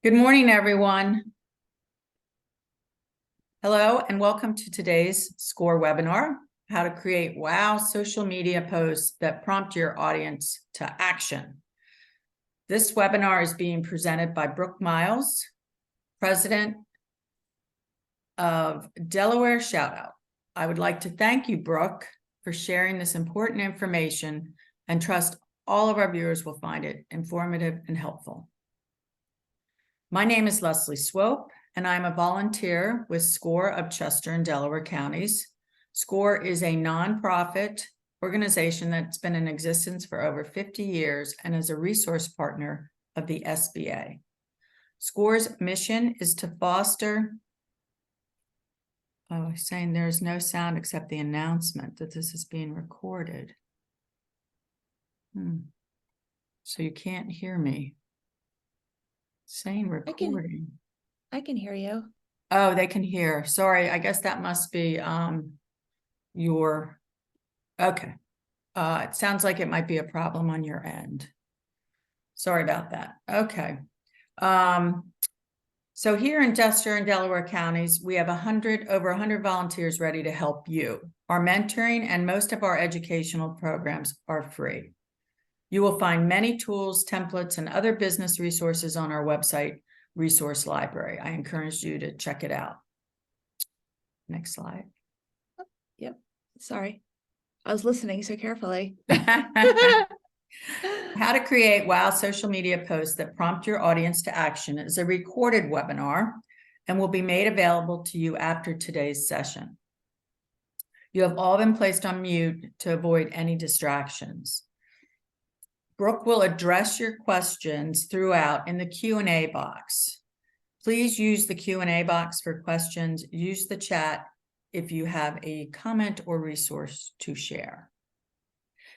Good morning, everyone. Hello, and welcome to today's SCORE webinar, how to create wow social media posts that prompt your audience to action. This webinar is being presented by Brooke Miles, President of Delaware Shoutout. I would like to thank you, Brooke, for sharing this important information and trust all of our viewers will find it informative and helpful. My name is Leslie Swope, and I'm a volunteer with SCORE of Chester and Delaware counties. SCORE is a nonprofit organization that's been in existence for over 50 years and is a resource partner of the SBA. SCORE's mission is to foster, saying there's no sound except the announcement that this is being recorded. So you can't hear me. Saying recording. I can hear you. Oh, they can hear. Sorry, I guess that must be your okay. It sounds like it might be a problem on your end. Sorry about that. Okay. So here in Chester and Delaware counties, we have over 100 volunteers ready to help you. Our mentoring and most of our educational programs are free. You will find many tools, templates, and other business resources on our website, Resource Library. I encourage you to check it out. Next slide. Yep. Sorry. I was listening so carefully. How to create wow social media posts that prompt your audience to action is a recorded webinar and will be made available to you after today's session. You have all been placed on mute to avoid any distractions. Brooke will address your questions throughout in the Q&A box. Please use the Q&A box for questions. Use the chat if you have a comment or resource to share.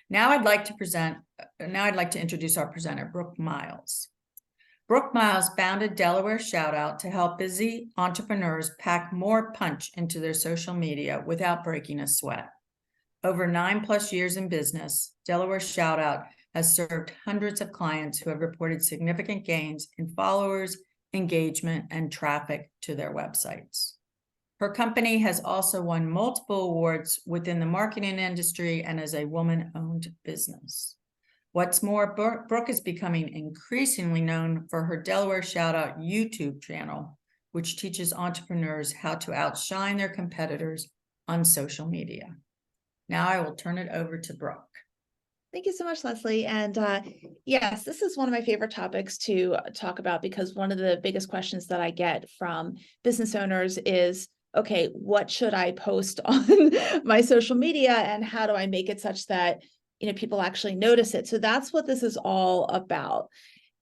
Now I'd like to introduce our presenter, Brooke Miles. Brooke Miles founded Delaware Shoutout to help busy entrepreneurs pack more punch into their social media without breaking a sweat. Over 9+ years in business, Delaware Shoutout has served hundreds of clients who have reported significant gains in followers, engagement, and traffic to their websites. Her company has also won multiple awards within the marketing industry and is a woman-owned business. What's more, Brooke is becoming increasingly known for her Delaware Shoutout YouTube channel, which teaches entrepreneurs how to outshine their competitors on social media. Now I will turn it over to Brooke. Thank you so much, Leslie. And yes, this is one of my favorite topics to talk about because one of the biggest questions that I get from business owners is, okay, what should I post on my social media and how do I make it such that, people actually notice it? So that's what this is all about.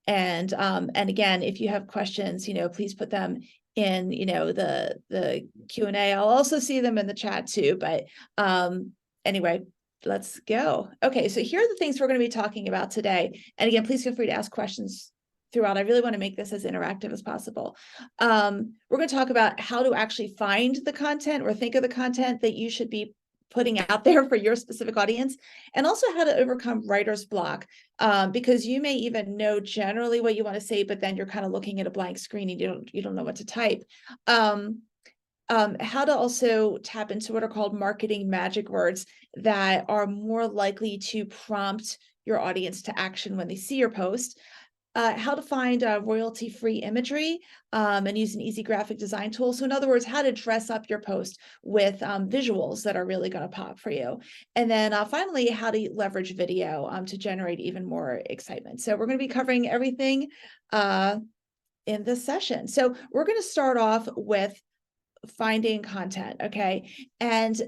And again, if you have questions, please put them in, the Q&A. I'll also see them in the chat too. But anyway, let's go. Okay, so here are the things we're going to be talking about today. And again, please feel free to ask questions throughout. I really want to make this as interactive as possible. We're going to talk about how to actually find the content or think of the content that you should be putting out there for your specific audience, and also how to overcome writer's block, because you may even know generally what you want to say, but then you're kind of looking at a blank screen and you don't know what to type. How to also tap into what are called marketing magic words that are more likely to prompt your audience to action when they see your post. How to find royalty-free imagery and use an easy graphic design tool. So in other words, how to dress up your post with visuals that are really going to pop for you. And then finally, how to leverage video to generate even more excitement. So we're going to be covering everything in this session. So we're going to start off with finding content, okay? And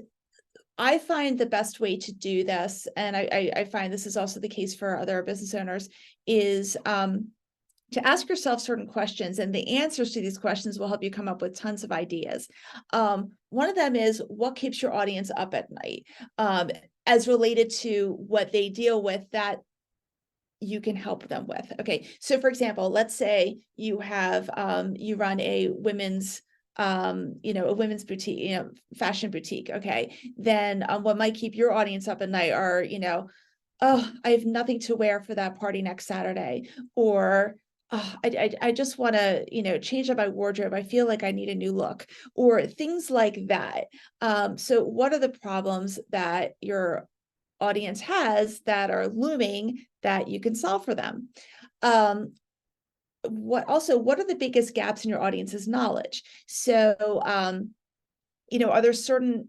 I find the best way to do this, and I find this is also the case for other business owners, is to ask yourself certain questions, and the answers to these questions will help you come up with tons of ideas. One of them is, what keeps your audience up at night, as related to what they deal with that you can help them with. Okay, so for example, let's say you have you run a women's a women's boutique, fashion boutique. Okay. Then what might keep your audience up at night are, oh, I have nothing to wear for that party next Saturday, or I just want to, change up my wardrobe. I feel like I need a new look, or things like that. So what are the problems that your audience has that are looming that you can solve for them? What are the biggest gaps in your audience's knowledge? So, are there certain,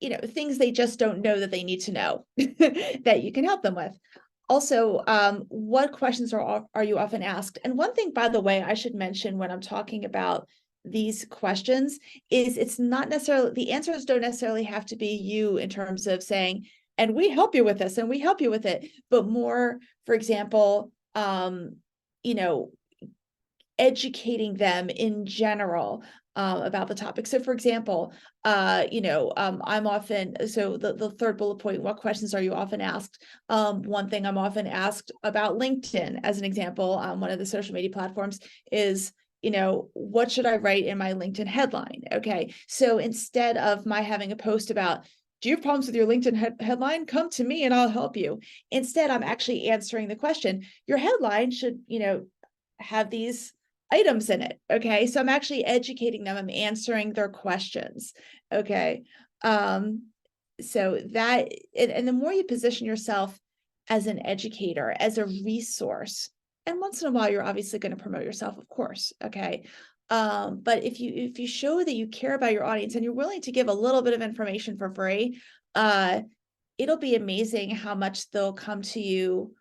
things they just don't know that they need to know that you can help them with? Also, what questions are you often asked? And one thing, by the way, I should mention when I'm talking about these questions is it's not necessarily, the answers don't necessarily have to be you in terms of saying, and we help you with this and we help you with it, but more, for example, you know, educating them in general about the topic. So for example, I'm often, so the third bullet point, what questions are you often asked? One thing I'm often asked about LinkedIn, as an example, one of the social media platforms is, what should I write in my LinkedIn headline? Okay, so instead of my having a post about, do you have problems with your LinkedIn headline? Come to me and I'll help you. Instead, I'm actually answering the question. Your headline should, have these items in it. Okay. So I'm actually educating them. I'm answering their questions. Okay. So that, and the more you position yourself as an educator, as a resource, and once in a while, you're obviously going to promote yourself, of course. Okay. But if you show that you care about your audience and you're willing to give a little bit of information for free, it'll be amazing how much they'll come to you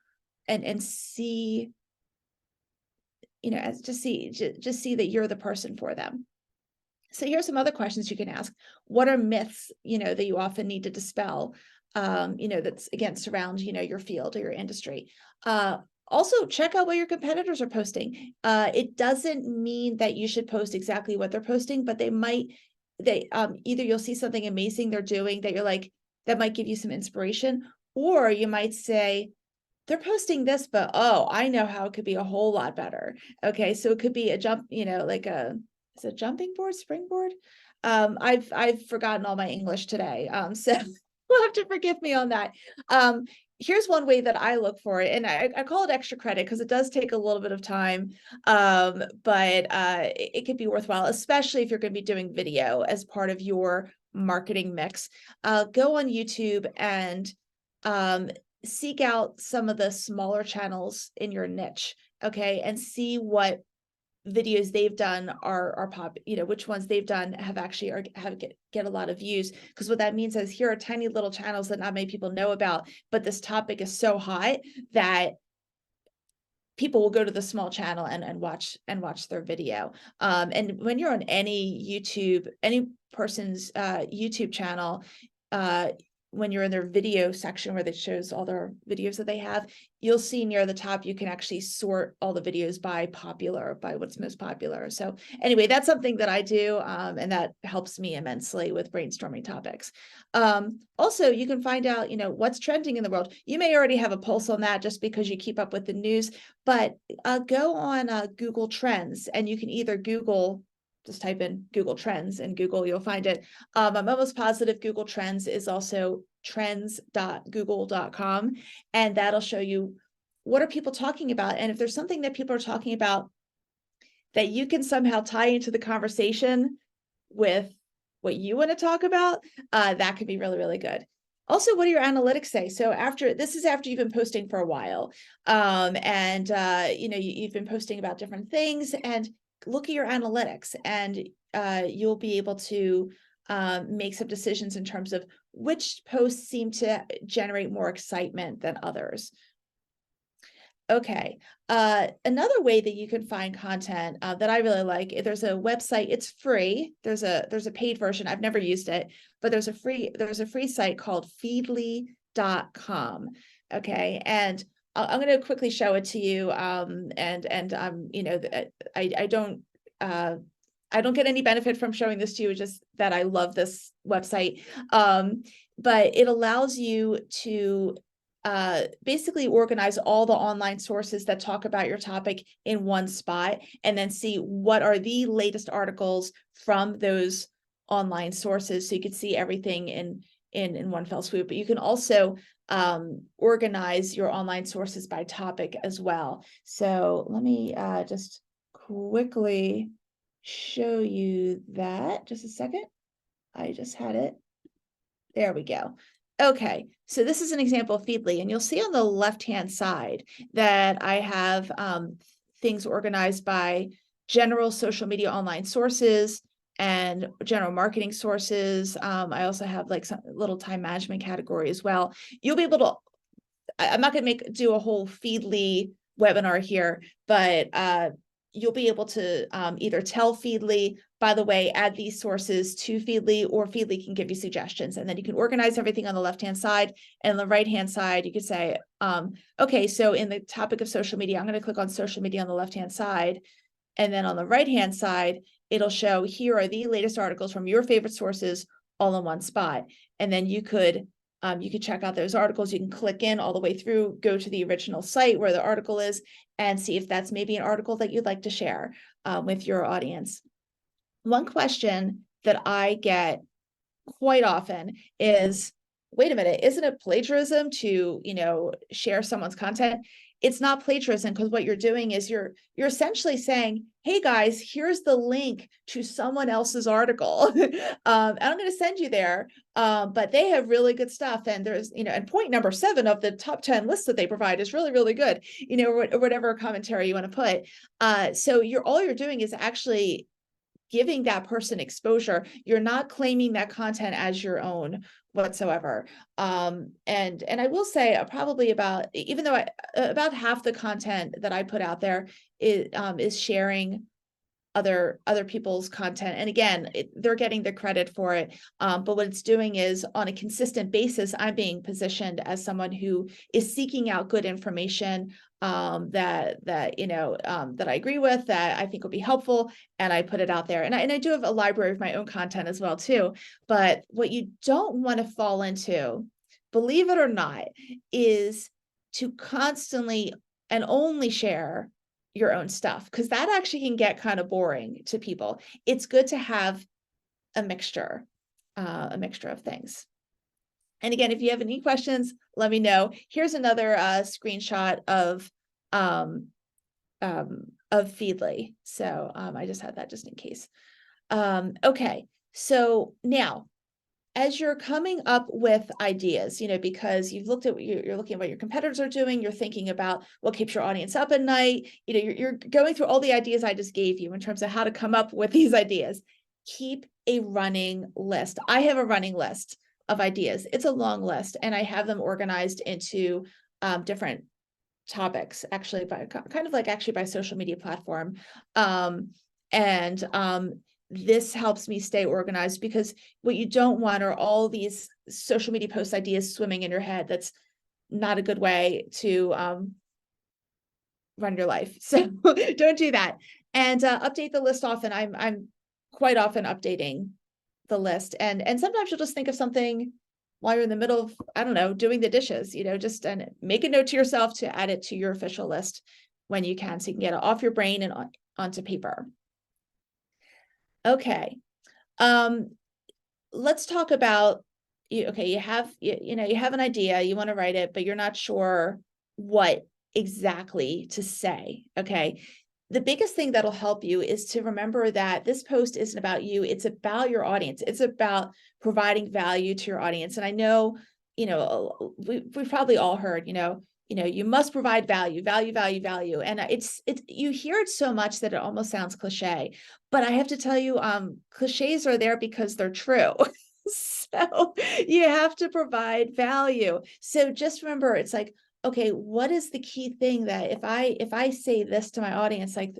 and see, as just see that you're the person for them. So here's some other questions you can ask. What are myths, that you often need to dispel, that's again surround, your field or your industry. Also check out what your competitors are posting. It doesn't mean that you should post exactly what they're posting, but either you'll see something amazing they're doing that you're like, that might give you some inspiration, or you might say, they're posting this, but I know how it could be a whole lot better. Okay, so it could be a jump, like is it jumping board, springboard? I've forgotten all my English today. So you'll have to forgive me on that. Here's one way that I look for it, and I call it extra credit because it does take a little bit of time, but it could be worthwhile, especially if you're going to be doing video as part of your marketing mix. Go on YouTube and seek out some of the smaller channels in your niche, okay, and see what videos they've done are pop, which ones they've done have actually get a lot of views, because what that means is here are tiny little channels that not many people know about, but this topic is so hot that people will go to the small channel and watch their video. And when you're on any person's YouTube channel, when you're in their video section where it shows all their videos that they have, you'll see near the top, you can actually sort all the videos by what's most popular. So anyway, that's something that I do, and that helps me immensely with brainstorming topics. Also, you can find out, what's trending in the world. You may already have a pulse on that just because you keep up with the news, but go on Google Trends, and you can either just type in Google Trends in Google, you'll find it. I'm almost positive Google Trends is also trends.google.com, and that'll show you what are people talking about. And if there's something that people are talking about that you can somehow tie into the conversation with what you want to talk about, that could be really, really good. Also, what do your analytics say? So after you've been posting for a while, and you've been posting about different things, and look at your analytics, and you'll be able to make some decisions in terms of which posts seem to generate more excitement than others. Okay, another way that you can find content that I really like, there's a website, it's free. There's a paid version. I've never used it, but there's a free site called feedly.com. Okay, and I'm going to quickly show it to you. I don't get any benefit from showing this to you, just that I love this website. But it allows you to basically organize all the online sources that talk about your topic in one spot, and then see what are the latest articles from those online sources. So you can see everything in one fell swoop. But you can also organize your online sources by topic as well. So let me just quickly show you that. Just a second. I just had it. There we go. Okay, so this is an example of Feedly, and you'll see on the left-hand side that I have things organized by general social media online sources and general marketing sources. I also have like some little time management category as well. You'll be able to, I'm not going to do a whole Feedly webinar here, but you'll be able to either tell Feedly, by the way, add these sources to Feedly, or Feedly can give you suggestions. And then you can organize everything on the left-hand side. And on the right-hand side, you could say, okay, so in the topic of social media, I'm going to click on social media on the left-hand side. And then on the right-hand side, it'll show, here are the latest articles from your favorite sources all in one spot. And then you could check out those articles. You can click in all the way through, go to the original site where the article is, and see if that's maybe an article that you'd like to share with your audience. One question that I get quite often is, wait a minute, isn't it plagiarism to, share someone's content? It's not plagiarism, because what you're doing is you're essentially saying, hey guys, here's the link to someone else's article. And I'm going to send you there, but they have really good stuff. And there's, and point number 7 of the top 10 lists that they provide is really, really good, or whatever commentary you want to put. So all you're doing is actually giving that person exposure. You're not claiming that content as your own whatsoever. And I will say probably about, even though about half the content that I put out there is sharing other people's content. And again, they're getting the credit for it. But what it's doing is, on a consistent basis, I'm being positioned as someone who is seeking out good information that I agree with, that I think will be helpful, and I put it out there. And I do have a library of my own content as well too. But what you don't want to fall into, believe it or not, is to constantly and only share your own stuff, because that actually can get kind of boring to people. It's good to have a mixture of things. And again, if you have any questions, let me know. Here's another screenshot of Feedly. So I just had that just in case. Okay, so now, as you're coming up with ideas, because you've looked at, you're looking at what your competitors are doing, you're thinking about what keeps your audience up at night, you're going through all the ideas I just gave you in terms of how to come up with these ideas. Keep a running list. I have a running list of ideas. It's a long list, and I have them organized into different topics, actually by social media platform. This helps me stay organized, because what you don't want are all these social media post ideas swimming in your head. That's not a good way to run your life. So don't do that. And update the list often. I'm quite often updating the list. And sometimes you'll just think of something while you're in the middle of, I don't know, doing the dishes, just and make a note to yourself to add it to your official list when you can, so you can get it off your brain and onto paper. Okay. Let's talk about, you have an idea, you want to write it, but you're not sure what exactly to say. Okay. The biggest thing that'll help you is to remember that this post isn't about you. It's about your audience. It's about providing value to your audience. And I know, we've probably all heard, you must provide value. And it's you hear it so much that it almost sounds cliche, but I have to tell you, cliches are there because they're true. So you have to provide value. So just remember, it's like, okay, what is the key thing that if I say this to my audience, like,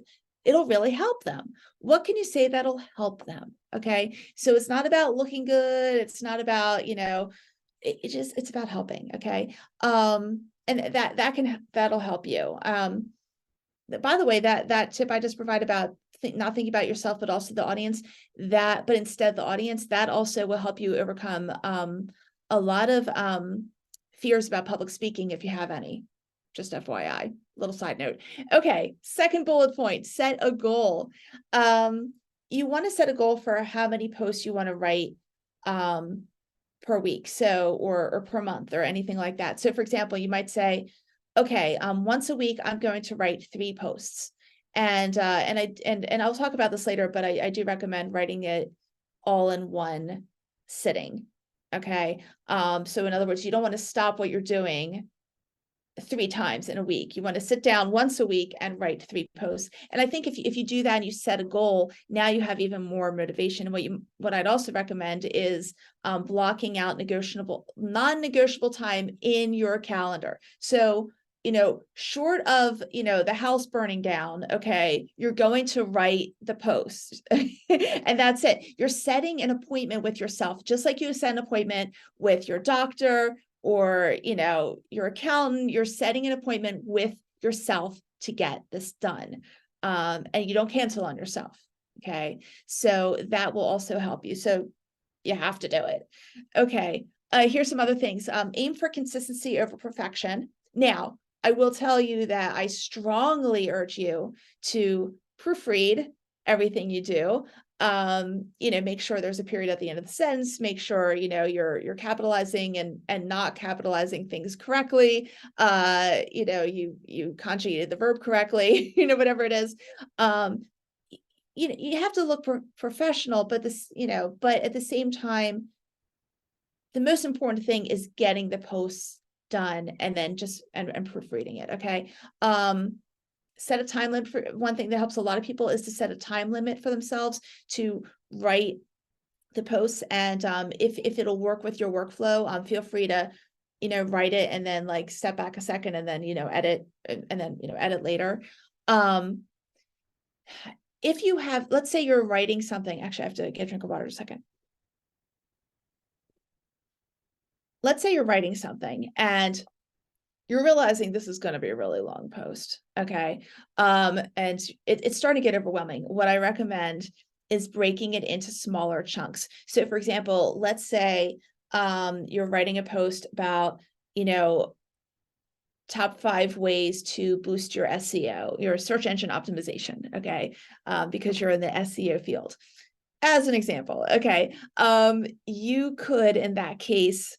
it'll really help them? What can you say that'll help them? Okay. So it's not about looking good. It's not about, it's about helping. Okay. And that'll help you. By the way, that tip I just provide about not thinking about yourself, but also the audience, but instead the audience, that also will help you overcome a lot of fears about public speaking, if you have any. Just FYI, little side note. Okay, second bullet point, set a goal. You want to set a goal for how many posts you want to write per week, so or per month or anything like that. So for example, you might say, okay, once a week I'm going to write 3 posts. And I'll talk about this later, but I do recommend writing it all in one sitting. Okay. So in other words, you don't want to stop what you're doing 3 times in a week. You want to sit down once a week and write 3 posts. And I think if you do that and you set a goal, now you have even more motivation. And what I'd also recommend is blocking out non-negotiable time in your calendar. So, short of, the house burning down, okay, you're going to write the post and that's it. You're setting an appointment with yourself, just like you set an appointment with your doctor, or your accountant. You're setting an appointment with yourself to get this done, and you don't cancel on yourself. Okay, so that will also help you. So you have to do it. Okay, here's some other things. Aim for consistency over perfection. Now, I will tell you that I strongly urge you to proofread everything you do. Make sure there's a period at the end of the sentence, make sure, you're capitalizing and not capitalizing things correctly. You conjugated the verb correctly, whatever it is. You have to look professional, but but at the same time, the most important thing is getting the posts done and then just and proofreading it. Okay. Set a time limit. For one thing that helps a lot of people is to set a time limit for themselves to write the posts. And if it'll work with your workflow, feel free to write it and then like step back a second and then edit and then edit later. If you have, let's say you're writing something, actually I have to get a drink of water in a second. Let's say you're writing something and you're realizing this is going to be a really long post. Okay. And it's starting to get overwhelming. What I recommend is breaking it into smaller chunks. So for example, let's say you're writing a post about, top 5 ways to boost your SEO, your search engine optimization. Okay. Because you're in the SEO field. As an example. Okay. You could, in that case,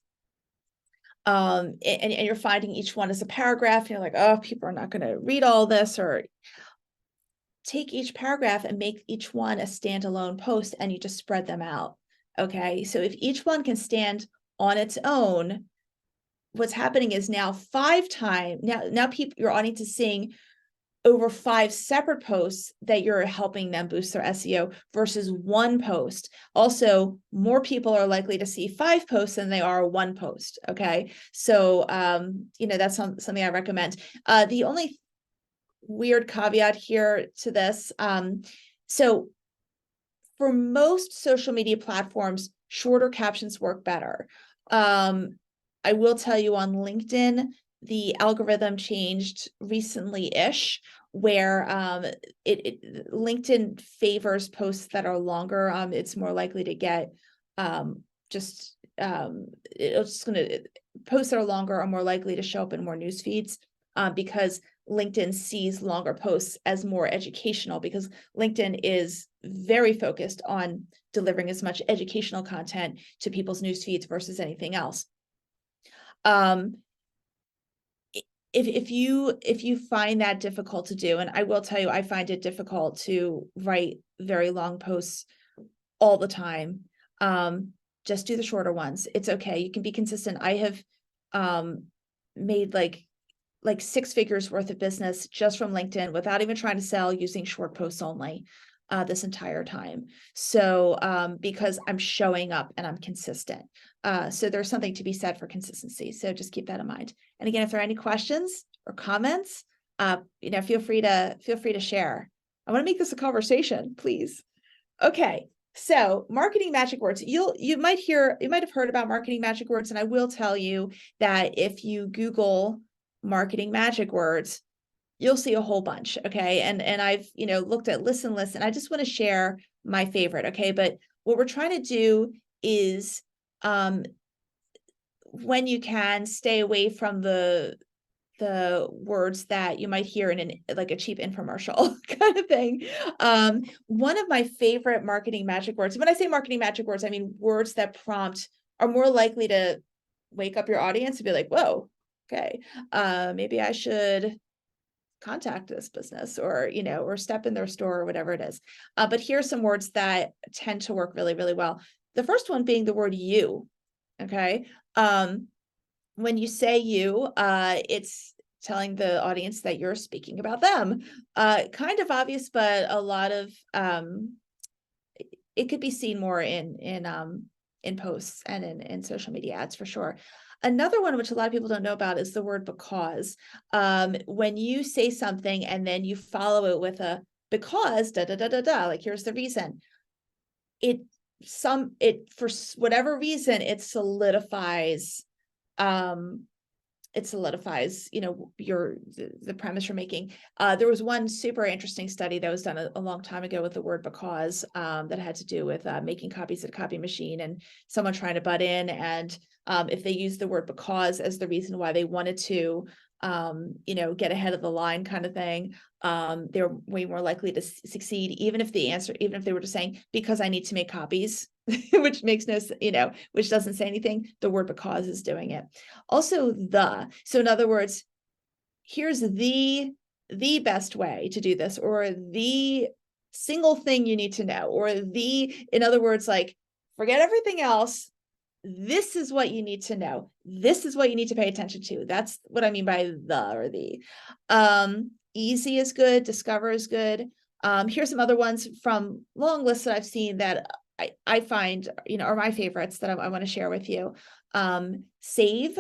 and you're finding each one as a paragraph, and you're like, oh, people are not going to read all this, or take each paragraph and make each one a standalone post and you just spread them out. Okay. So if each one can stand on its own, what's happening is now 5 times, now people, your audience is seeing over 5 separate posts that you're helping them boost their SEO versus 1 post. Also, more people are likely to see 5 posts than they are 1 post. Okay. So, that's something I recommend. The only weird caveat here to this. So for most social media platforms, shorter captions work better. I will tell you on LinkedIn, the algorithm changed recently-ish, where LinkedIn favors posts that are longer. It's more likely to get posts that are longer are more likely to show up in more news feeds, because LinkedIn sees longer posts as more educational, because LinkedIn is very focused on delivering as much educational content to people's news feeds versus anything else. If you find that difficult to do, and I will tell you, I find it difficult to write very long posts all the time. Just do the shorter ones. It's okay. You can be consistent. I have made like 6 figures worth of business just from LinkedIn without even trying to sell, using short posts only this entire time. So because I'm showing up and I'm consistent. So there's something to be said for consistency. So just keep that in mind. And again, if there are any questions or comments, feel free to share. I want to make this a conversation, please. Okay. So marketing magic words, you might have heard about marketing magic words. And I will tell you that if you Google marketing magic words, you'll see a whole bunch. Okay. And I've, looked at Listen List, and I just want to share my favorite. Okay. But what we're trying to do is, when you can, stay away from the words that you might hear in like a cheap infomercial kind of thing. One of my favorite marketing magic words, when I say marketing magic words, I mean words that prompt are more likely to wake up your audience and be like, whoa, okay, maybe I should contact this business, or, or step in their store, or whatever it is. But here are some words that tend to work really, really well. The first one being the word you. Okay. When you say you, it's telling the audience that you're speaking about them. Kind of obvious, but a lot of it could be seen more in posts and in social media ads, for sure. Another one, which a lot of people don't know about, is the word because. When you say something and then you follow it with a because da da da da da, like here's the reason, for whatever reason, it solidifies the premise you're making. There was one super interesting study that was done a long time ago with the word because, that had to do with making copies at a copy machine, and someone trying to butt in, and if they used the word because as the reason why they wanted to get ahead of the line, kind of thing, they're way more likely to succeed, even if they were just saying, because I need to make copies, which makes no, which doesn't say anything. The word because is doing it. Also so in other words, here's the best way to do this, or the single thing you need to know, or in other words, like, forget everything else. This is what you need to know. This is what you need to pay attention to. That's what I mean by the. Easy is good. Discover is good. Here's some other ones from long lists that I've seen that I find, are my favorites that I want to share with you. Save,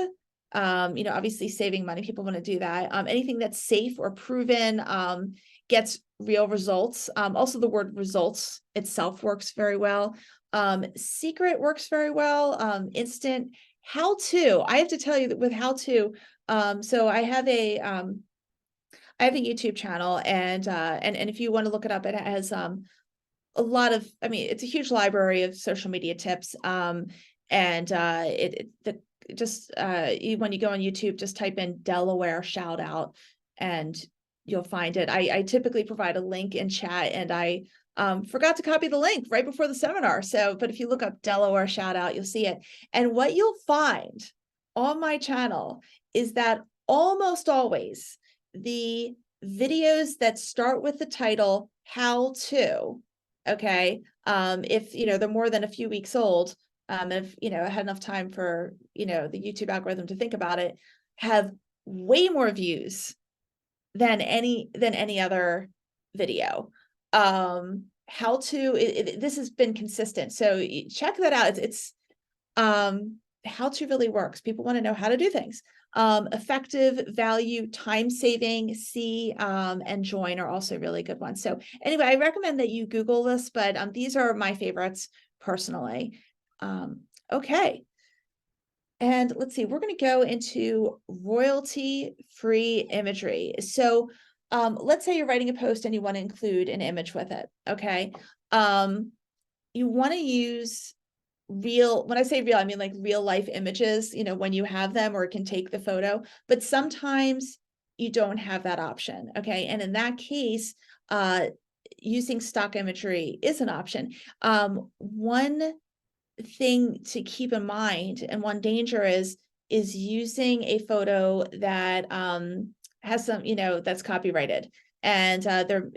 obviously saving money, people want to do that. Anything that's safe or proven, gets real results. Also the word results itself works very well. Secret works very well. Instant. How to, I have to tell you that with how to, so I have a YouTube channel, and if you want to look it up, it has a lot of, it's a huge library of social media tips. When you go on YouTube, just type in Delaware shout out and you'll find it. I typically provide a link in chat, and I forgot to copy the link right before the seminar. But if you look up Delaware shout out, you'll see it. And what you'll find on my channel is that almost always the videos that start with the title how to, okay, if they're more than a few weeks old, if I had enough time for the YouTube algorithm to think about it, have way more views than any other video. How to, this has been consistent, so check that out. It's how to really works. People want to know how to do things. Effective, value, time saving, see, and join are also really good ones. So anyway, I recommend that you Google this, but these are my favorites personally. Okay. And let's see, we're going to go into royalty-free imagery. So let's say you're writing a post and you want to include an image with it. Okay. You want to use when I say real, I mean like real life images, when you have them, or can take the photo, but sometimes you don't have that option. Okay. And in that case, using stock imagery is an option. One thing to keep in mind, and one danger is using a photo that has some, that's copyrighted. And there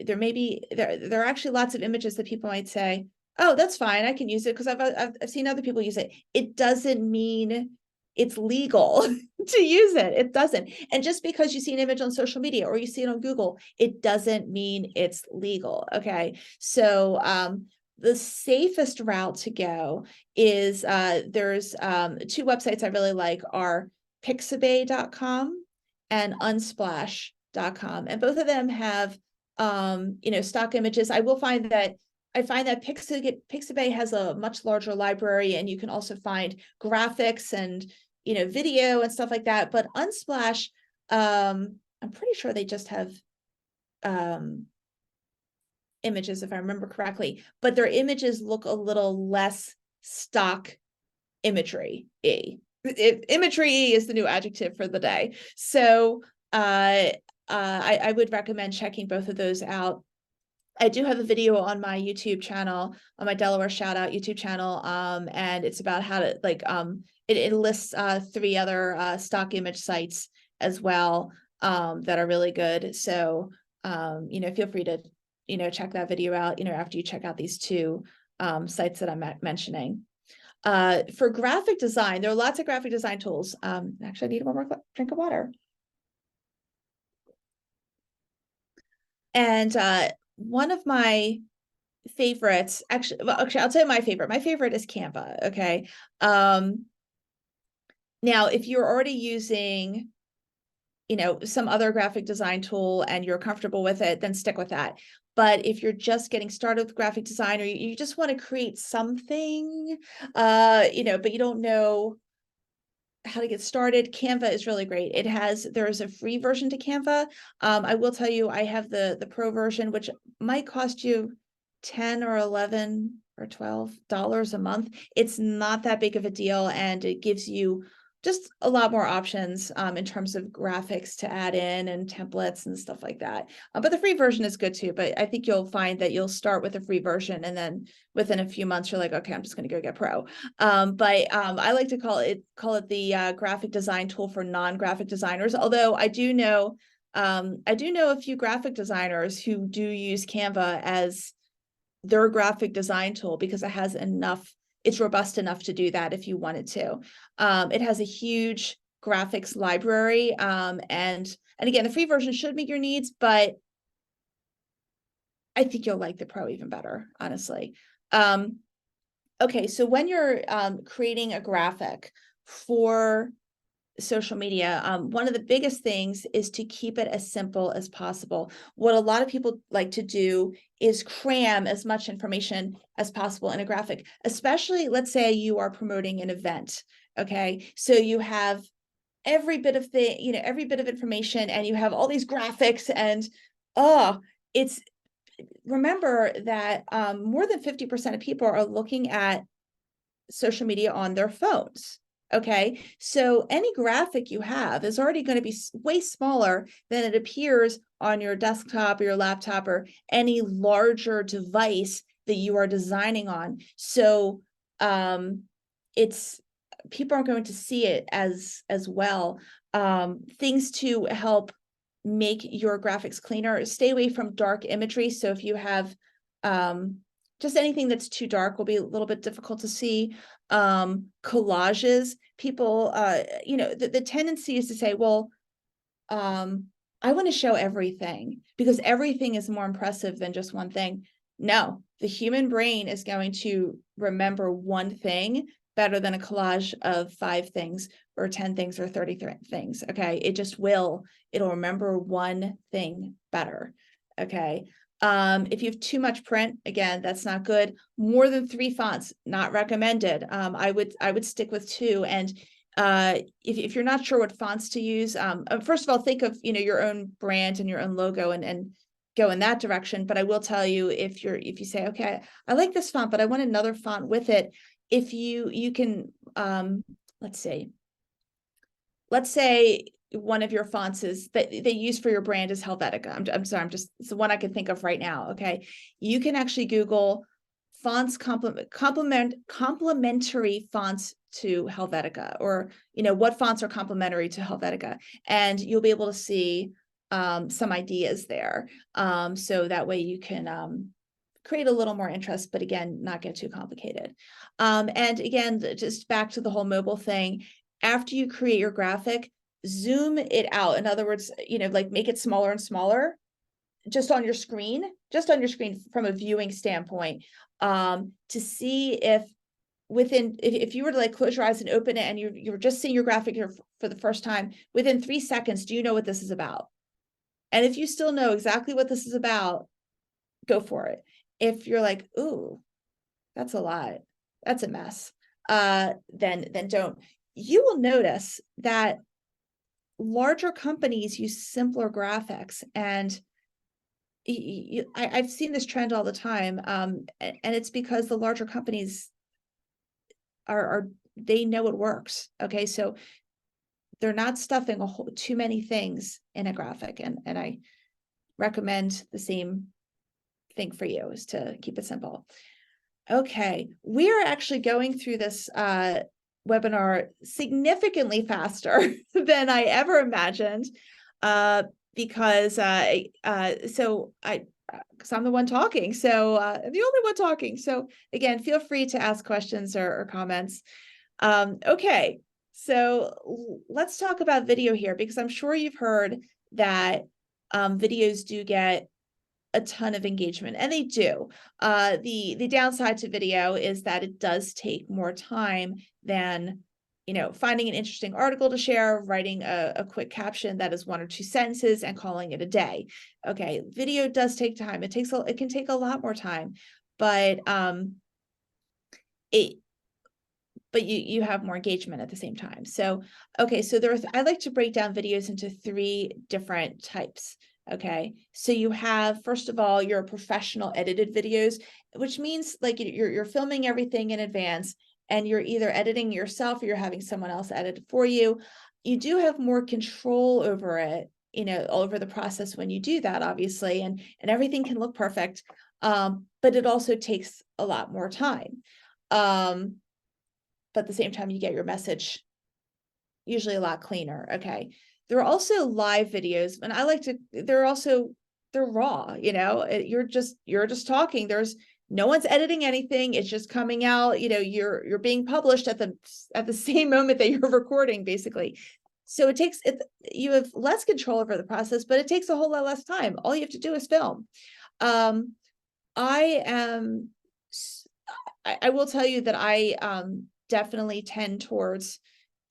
are actually lots of images that people might say, oh, that's fine, I can use it because I've seen other people use it. It doesn't mean it's legal to use it. It doesn't. And just because you see an image on social media or you see it on Google, it doesn't mean it's legal. Okay. So the safest route to go is there's two websites I really like are Pixabay.com and Unsplash.com. And both of them have stock images. I find that Pixabay has a much larger library, and you can also find graphics and video and stuff like that. But Unsplash, I'm pretty sure they just have images, if I remember correctly, but their images look a little less stock imagery. Imagery is the new adjective for the day. So I would recommend checking both of those out. I do have a video on my YouTube channel, on my Delaware Shout Out YouTube channel, and it's about how to it lists 3 other stock image sites as well, that are really good. So feel free to check that video out after you check out these 2 sites that I'm mentioning. For graphic design, there are lots of graphic design tools. Actually, I need one more drink of water. And one of my favorites, actually, I'll tell you my favorite. My favorite is Canva. Okay. Now, if you're already using, some other graphic design tool and you're comfortable with it, then stick with that. But if you're just getting started with graphic design, or you just want to create something, but you don't know how to get started, Canva is really great. There's a free version to Canva. I will tell you, I have the pro version, which might cost you 10 or 11 or $12 a month. It's not that big of a deal, and it gives you just a lot more options in terms of graphics to add in and templates and stuff like that. But the free version is good too. But I think you'll find that you'll start with a free version, and then within a few months, you're like, okay, I'm just going to go get pro. I like to call it the graphic design tool for non-graphic designers. Although I do know a few graphic designers who do use Canva as their graphic design tool because it's robust enough to do that if you wanted to. It has a huge graphics library, and again, the free version should meet your needs, but I think you'll like the pro even better, honestly. Okay, so when you're creating a graphic for social media, one of the biggest things is to keep it as simple as possible. What a lot of people like to do is cram as much information as possible in a graphic, especially let's say you are promoting an event. Okay, so you have every bit of information, and you have all these graphics, and remember that more than 50% of people are looking at social media on their phones. Okay, so any graphic you have is already going to be way smaller than it appears on your desktop or your laptop or any larger device that you are designing on. So people aren't going to see it as well. Things to help make your graphics cleaner: stay away from dark imagery. So if you have just anything that's too dark will be a little bit difficult to see. Collages, people, the tendency is to say, well, I want to show everything because everything is more impressive than just one thing. No, the human brain is going to remember one thing better than a collage of 5 things or 10 things or 30 things. Okay, it just will. It'll remember one thing better. Okay. If you have too much print, again, that's not good. More than 3 fonts, not recommended. I would stick with 2. And if you're not sure what fonts to use, first of all, think of your own brand and your own logo and go in that direction. But I will tell you, if you say, okay, I like this font, but I want another font with it, if you can, let's say one of your fonts is that they use for your brand is Helvetica. I'm sorry, it's the one I can think of right now. Okay, you can actually Google fonts complementary fonts to Helvetica, or what fonts are complementary to Helvetica, and you'll be able to see some ideas there. So that way you can create a little more interest, but again, not get too complicated. And again, just back to the whole mobile thing. After you create your graphic, zoom it out. In other words, like make it smaller and smaller just on your screen from a viewing standpoint, to see if if you were to like close your eyes and open it and you were just seeing your graphic here for the first time, within 3 seconds, do you know what this is about? And if you still know exactly what this is about, go for it. If you're like, ooh, that's a lot, that's a mess, then don't. You will notice that larger companies use simpler graphics, and I've seen this trend all the time, and it's because the larger companies they know it works. Okay, so they're not stuffing too many things in a graphic, and I recommend the same thing for you, is to keep it simple. Okay, we are actually going through this webinar significantly faster than I ever imagined, because I'm the one talking, so I'm the only one talking. So again, feel free to ask questions or comments. Okay, so let's talk about video here, because I'm sure you've heard that videos do get a ton of engagement, and they do. The downside to video is that it does take more time than, finding an interesting article to share, writing a quick caption that is 1 or 2 sentences, and calling it a day. Okay, video does take time. It can take a lot more time, but you have more engagement at the same time. So, okay, so I like to break down videos into 3 different types. Okay, so you have, first of all, your professional edited videos, which means like you're filming everything in advance, and you're either editing yourself or you're having someone else edit it for you. You do have more control over it, over the process when you do that, obviously, and everything can look perfect. But it also takes a lot more time. But at the same time, you get your message usually a lot cleaner. Okay. There are also live videos, and they're raw, you're just talking. There's no one's editing anything. It's just coming out, you're being published at the same moment that you're recording, basically. So you have less control over the process, but it takes a whole lot less time. All you have to do is film. I will tell you that I definitely tend towards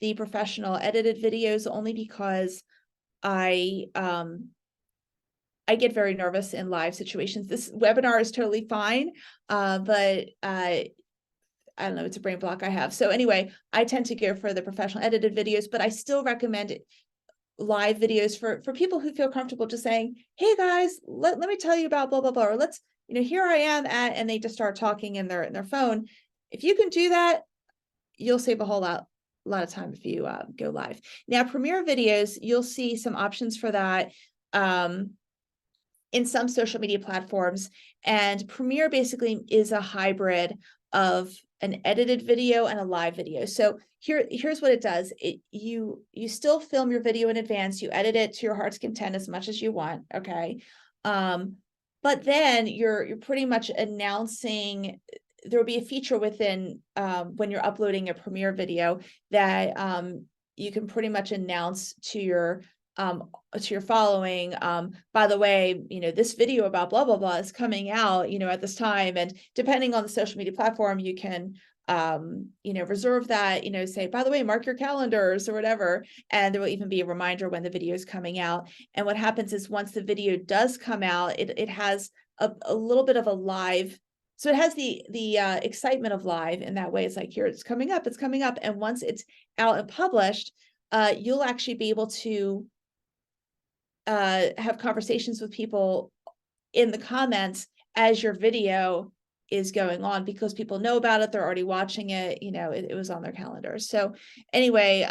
the professional edited videos, only because I get very nervous in live situations. This webinar is totally fine, but I don't know, it's a brain block I have. So anyway, I tend to go for the professional edited videos, but I still recommend live videos for people who feel comfortable just saying, hey guys, let me tell you about blah, blah, blah, or let's, here I am at, and they just start talking in their phone. If you can do that, you'll save a whole lot of time if you go live. Now, Premiere videos, you'll see some options for that in some social media platforms. And Premiere basically is a hybrid of an edited video and a live video. So here's what it does. You still film your video in advance. You edit it to your heart's content as much as you want. Okay. But then you're pretty much announcing, there'll be a feature within when you're uploading a Premiere video that you can pretty much announce to your following, by the way, this video about blah blah blah is coming out, at this time, and depending on the social media platform, you can reserve that, say, by the way, mark your calendars or whatever, and there will even be a reminder when the video is coming out. And what happens is, once the video does come out, it has a little bit of a live. So it has the excitement of live in that way. It's like, here, it's coming up. And once it's out and published, you'll actually be able to have conversations with people in the comments as your video is going on, because people know about it. They're already watching it. It was on their calendars. So anyway,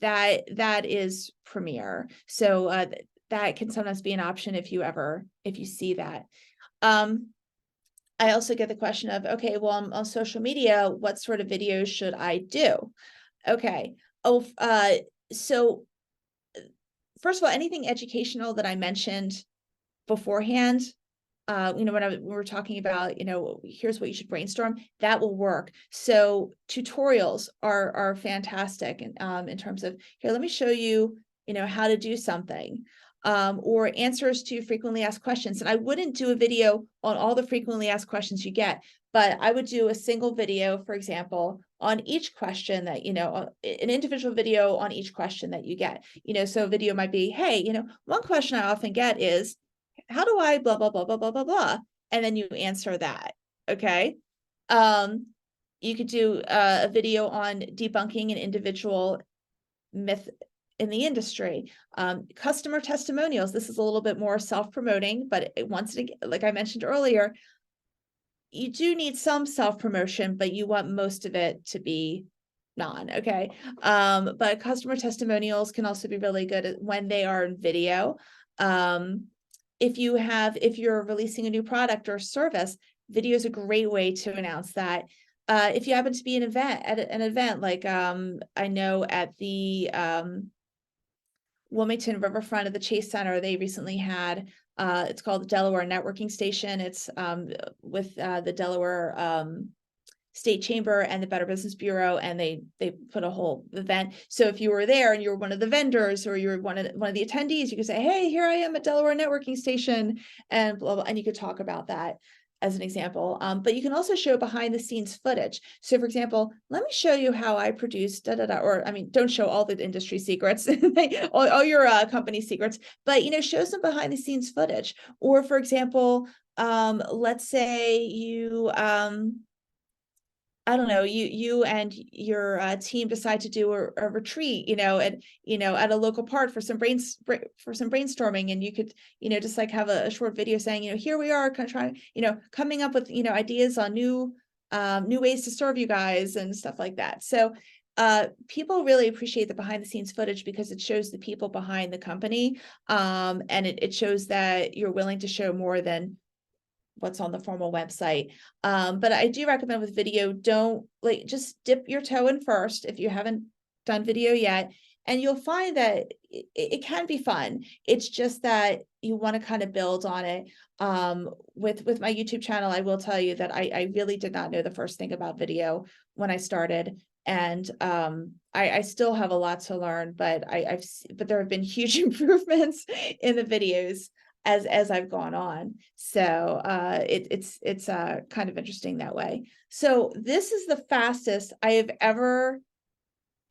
that is Premiere. So that can sometimes be an option if you see that. I also get the question of, okay, well, on social media, what sort of videos should I do? Okay. So first of all, anything educational that I mentioned beforehand, when we were talking about, here's what you should brainstorm, that will work. So tutorials are fantastic in terms of, here, let me show you, how to do something. Or answers to frequently asked questions. And I wouldn't do a video on all the frequently asked questions you get, but I would do a single video, for example, on each question that, an individual video on each question that you get. So a video might be, hey, one question I often get is, how do I blah, blah, blah, blah, blah, blah, blah. And then you answer that. Okay. You could do a video on debunking an individual myth in the industry. Customer testimonials. This is a little bit more self-promoting, but once again, like I mentioned earlier, you do need some self-promotion, but you want most of it to be okay. But customer testimonials can also be really good when they are in video. if you're releasing a new product or service, video is a great way to announce that. If you happen to be at an event, like I know at the Wilmington Riverfront at the Chase Center, they recently had it's called the Delaware Networking Station. It's with the Delaware State Chamber and the Better Business Bureau, and they put a whole event. So if you were there and you were one of the vendors or you're one of the attendees, you could say, "Hey, here I am at Delaware Networking Station," and blah blah, and you could talk about that as an example. But you can also show behind the scenes footage. So for example, let me show you how I produce or I mean, don't show all the industry secrets, all your company secrets, but show some behind the scenes footage. Or for example, let's say you I don't know, you and your team decide to do a retreat, at a local park for some brainstorming, and you could, just like have a short video saying, here we are, kind of trying, coming up with, ideas on new ways to serve you guys and stuff like that. So people really appreciate the behind the scenes footage because it shows the people behind the company, and it shows that you're willing to show more than what's on the formal website. But I do recommend with video, just dip your toe in first if you haven't done video yet, and you'll find that it can be fun. It's just that you want to kind of build on it. With my YouTube channel, I will tell you that I really did not know the first thing about video when I started. And I still have a lot to learn, but but there have been huge improvements in the videos as I've gone on. So it's kind of interesting that way. So this is the fastest I have ever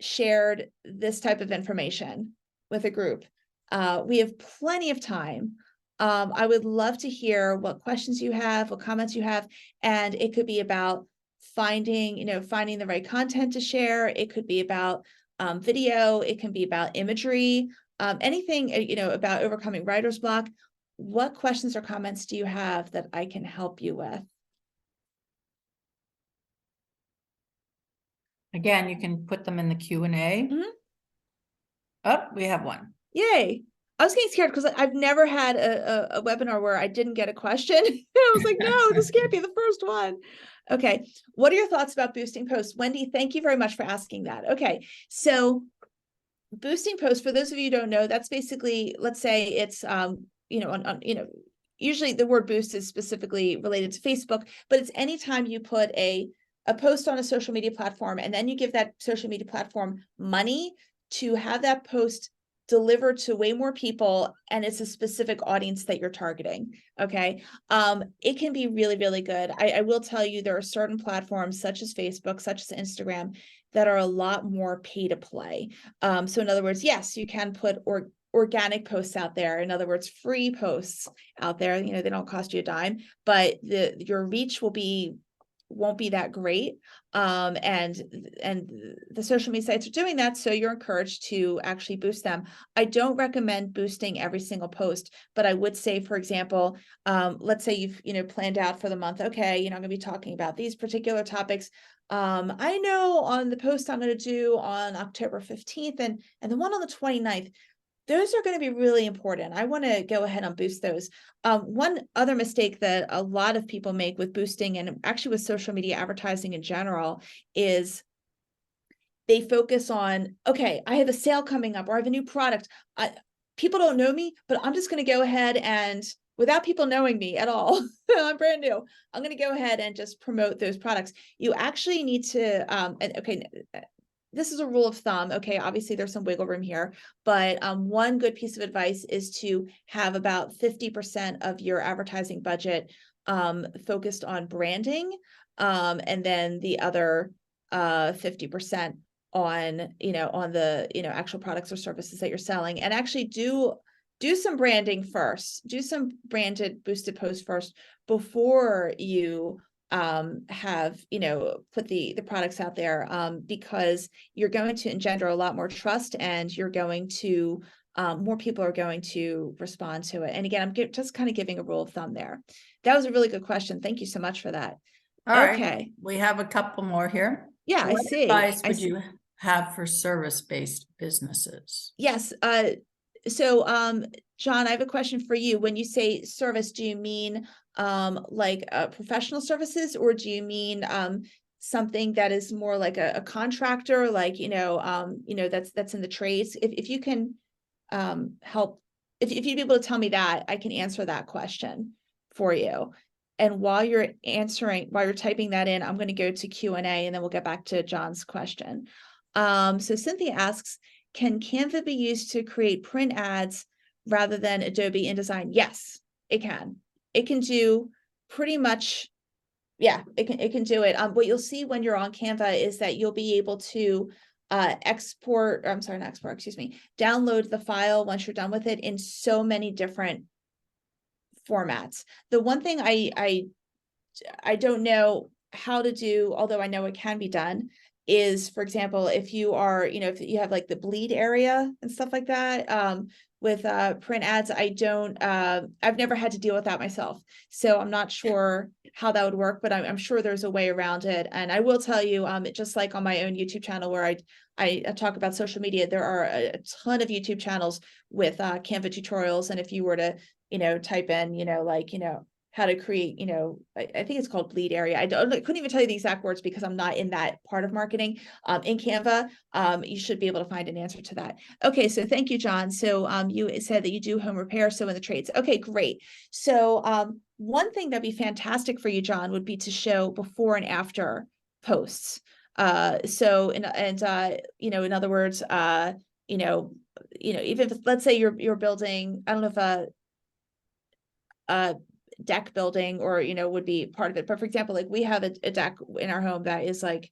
shared this type of information with a group. We have plenty of time. I would love to hear what questions you have, what comments you have, and it could be about finding the right content to share. It could be about video. It can be about imagery, anything, about overcoming writer's block. What questions or comments do you have that I can help you with? Again, you can put them in the Q&A. Mhm. Oh, we have one. Yay. I was getting scared because I've never had a webinar where I didn't get a question. I was like, no, this can't be the first one. Okay. What are your thoughts about boosting posts? Wendy, thank you very much for asking that. Okay. So boosting posts, for those of you who don't know, that's basically, let's say it's, usually the word boost is specifically related to Facebook, but it's anytime you put a post on a social media platform and then you give that social media platform money to have that post delivered to way more people, and it's a specific audience that you're targeting. Okay. It can be really, really good. I will tell you, there are certain platforms such as Facebook, such as Instagram, that are a lot more pay to play. So in other words, yes, you can put organic posts out there. In other words, free posts out there. They don't cost you a dime, but your reach won't be that great. And the social media sites are doing that, so you're encouraged to actually boost them. I don't recommend boosting every single post, but I would say, for example, let's say you've planned out for the month. Okay, I'm going to be talking about these particular topics. I know on the post I'm going to do on October 15th and the one on the 29th, those are going to be really important. I want to go ahead and boost those. One other mistake that a lot of people make with boosting, and actually with social media advertising in general, is they focus on, okay, I have a sale coming up or I have a new product. People don't know me, but I'm just going to go ahead and, without people knowing me at all, I'm brand new, I'm going to go ahead and just promote those products. You actually need to, this is a rule of thumb. Okay, obviously there's some wiggle room here, but one good piece of advice is to have about 50% of your advertising budget focused on branding, and then the other 50% on on the actual products or services that you're selling. And actually do some branding first. Do some branded boosted posts first before you have put the products out there, because you're going to engender a lot more trust, and you're going to more people are going to respond to it. And again, I'm just kind of giving a rule of thumb there. That was a really good question. Thank you so much for that. All right. Okay, We have a couple more here. yeah, What I see. advice would you have for service-based businesses? Yes. So John, I have a question for you. When you say service, do you mean like professional services, or do you mean something that is more like a contractor, like that's in the trades? If you can help, if you'd be able to tell me that, I can answer that question for you. And while you're typing that in, I'm going to go to Q&A, and then we'll get back to John's question. So Cynthia asks, can Canva be used to create print ads rather than Adobe InDesign? Yes, it can. It can do pretty much, yeah, it can do it. What you'll see when you're on Canva is that you'll be able to download the file once you're done with it in so many different formats. The one thing I don't know how to do, although I know it can be done, is, for example, if you are, if you have like the bleed area and stuff like that, with print ads, I've never had to deal with that myself. So I'm not sure how that would work, but I'm sure there's a way around it. And I will tell you, just like on my own YouTube channel where I talk about social media, there are a ton of YouTube channels with Canva tutorials. And if you were to, type in, how to create, I think it's called bleed area. I couldn't even tell you the exact words because I'm not in that part of marketing. In Canva, you should be able to find an answer to that. Okay, so thank you, John. So you said that you do home repair, so in the trades. Okay, great. So one thing that'd be fantastic for you, John, would be to show before and after posts. In other words, even if, let's say you're building, I don't know if deck building or would be part of it, but for example, like we have a deck in our home that is like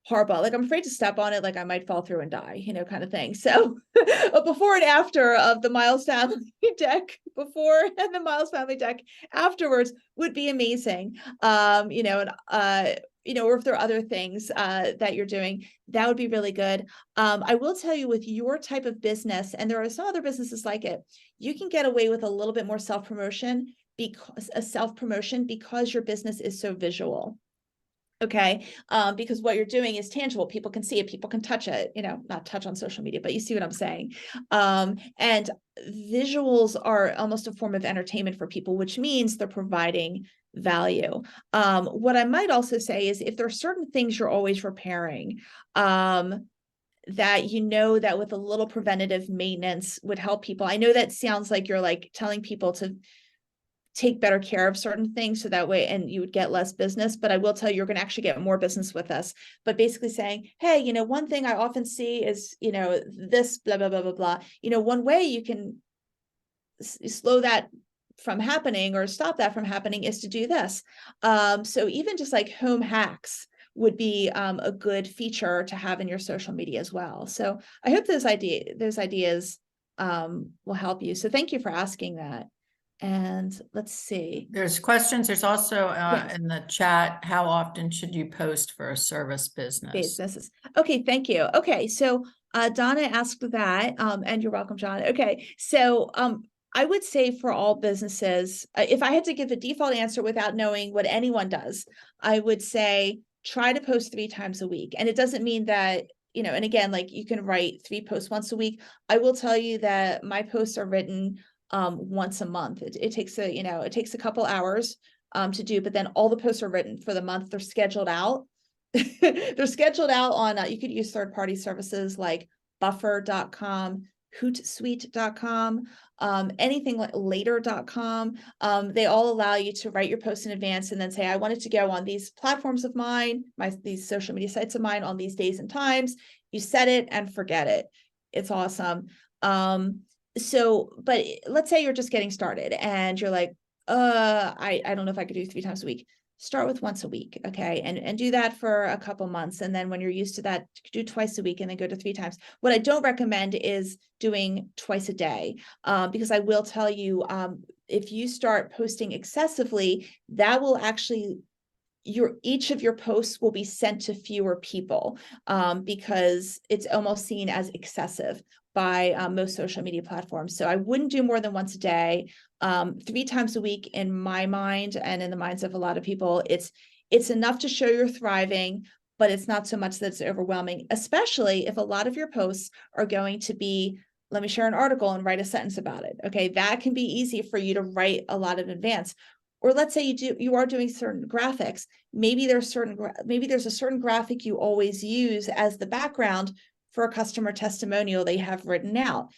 horrible, like I'm afraid to step on it, like I might fall through and die, kind of thing. So a before and after of the Miles family deck before and the Miles family deck afterwards would be amazing. Or if there are other things that you're doing, that would be really good. I will tell you, with your type of business, and there are some other businesses like it, you can get away with a little bit more self-promotion because your business is so visual. Okay. Because what you're doing is tangible. People can see it, people can touch it, not touch on social media, but you see what I'm saying. And visuals are almost a form of entertainment for people, which means they're providing value. What I might also say is, if there are certain things you're always repairing, that that with a little preventative maintenance would help people. I know that sounds like you're like telling people to take better care of certain things so that way, and you would get less business, but I will tell you, you're going to actually get more business with us. But basically saying, hey, one thing I often see is, this blah, blah, blah, blah, blah. One way you can slow that from happening or stop that from happening is to do this. So even just like home hacks would be a good feature to have in your social media as well. So I hope those ideas will help you. So thank you for asking that. And let's see. There's questions. There's also Yes. in the chat, how often should you post for a service business? Businesses. Okay, thank you. Okay, so Donna asked that, and you're welcome, John. Okay, so I would say for all businesses, if I had to give a default answer without knowing what anyone does, I would say try to post 3 times a week. And it doesn't mean that, and again, like you can write 3 posts once a week. I will tell you that my posts are written once a month. It takes a couple hours to do, but then all the posts are written for the month. They're scheduled out. They're scheduled out on, you could use third-party services like buffer.com, hootsuite.com, anything like later.com. They all allow you to write your post in advance and then say, I want it to go on these platforms of mine, these social media sites of mine on these days and times. You set it and forget it. It's awesome. But let's say you're just getting started and you're like, I don't know if I could do 3 times a week. Start with once a week, okay? And do that for a couple months. And then when you're used to that, do twice a week and then go to 3 times. What I don't recommend is doing twice a day, because I will tell you, if you start posting excessively, that will actually, each of your posts will be sent to fewer people, because it's almost seen as excessive by most social media platforms. So I wouldn't do more than once a day. 3 times a week, in my mind and in the minds of a lot of people, it's enough to show you're thriving, but it's not so much that it's overwhelming, especially if a lot of your posts are going to be let me share an article and write a sentence about it. Okay, that can be easy for you to write a lot in advance. Or let's say you are doing certain graphics. Maybe there's a certain graphic you always use as the background for a customer testimonial they have written out.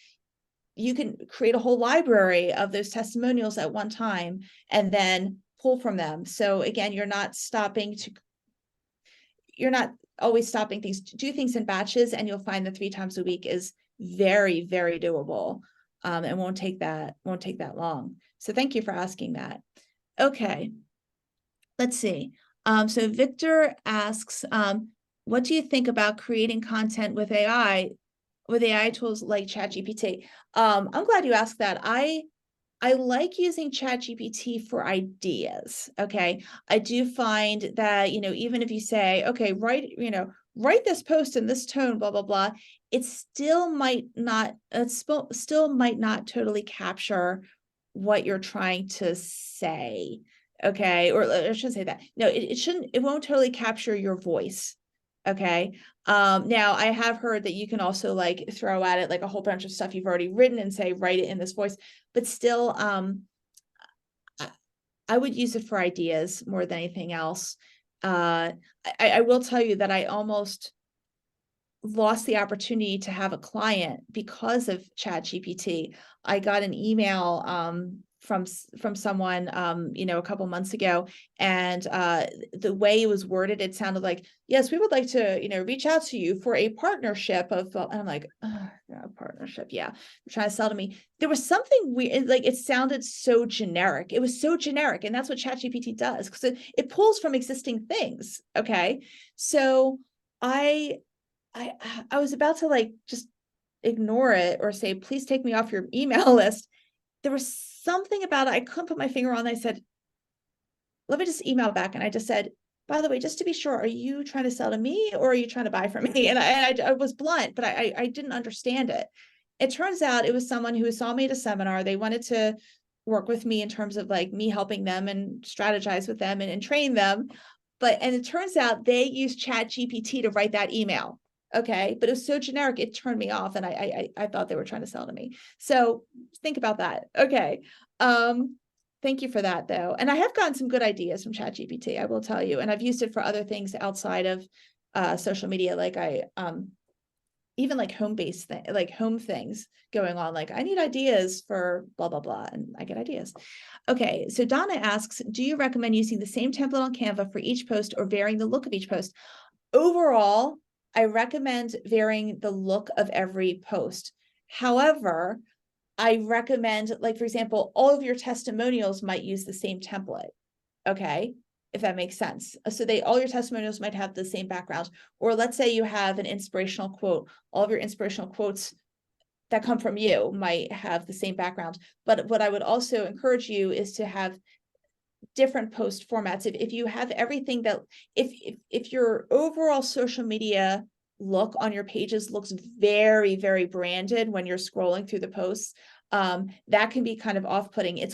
You can create a whole library of those testimonials at one time and then pull from them. So again, you're not always stopping things. Do things in batches, and you'll find that 3 times a week is very, very doable, and won't take that long. So thank you for asking that. Okay, let's see. So Victor asks, what do you think about creating content with AI tools like ChatGPT? I'm glad you asked that. I like using ChatGPT for ideas. Okay. I do find that, even if you say, okay, write this post in this tone, blah, blah, blah, it still might not totally capture what you're trying to say. Okay. Or I shouldn't say that. No, it won't totally capture your voice. Okay. Now I have heard that you can also like throw at it like a whole bunch of stuff you've already written and say, write it in this voice, but still, I would use it for ideas more than anything else. I will tell you that I almost lost the opportunity to have a client because of ChatGPT. I got an email from someone a couple months ago, and the way it was worded, it sounded like, yes, we would like to reach out to you for a partnership of, and I'm like, a partnership, yeah, you're trying to sell to me. There was something weird, like it sounded so generic. It was so generic, and that's what ChatGPT does, because it pulls from existing things. Okay, so I was about to like just ignore it or say, please take me off your email list. There was something about it I couldn't put my finger on. I said, let me just email back. And I just said, by the way, just to be sure, are you trying to sell to me or are you trying to buy from me? And I was blunt, but I didn't understand it. It turns out it was someone who saw me at a seminar. They wanted to work with me in terms of like me helping them and strategize with them and train them. And it turns out they used ChatGPT to write that email. Okay, but it was so generic, it turned me off, and I thought they were trying to sell to me. So think about that. Okay. Thank you for that though. And I have gotten some good ideas from ChatGPT, I will tell you. And I've used it for other things outside of social media. Like even like home things going on. Like I need ideas for blah, blah, blah. And I get ideas. Okay. So Donna asks, do you recommend using the same template on Canva for each post or varying the look of each post? Overall, I recommend varying the look of every post. However, I recommend, like, for example, all of your testimonials might use the same template. Okay, if that makes sense. So all your testimonials might have the same background. Or let's say you have an inspirational quote. All of your inspirational quotes that come from you might have the same background. But what I would also encourage you is to have different post formats. If you have everything that, if your overall social media look on your pages looks very, very branded when you're scrolling through the posts, that can be kind of off-putting.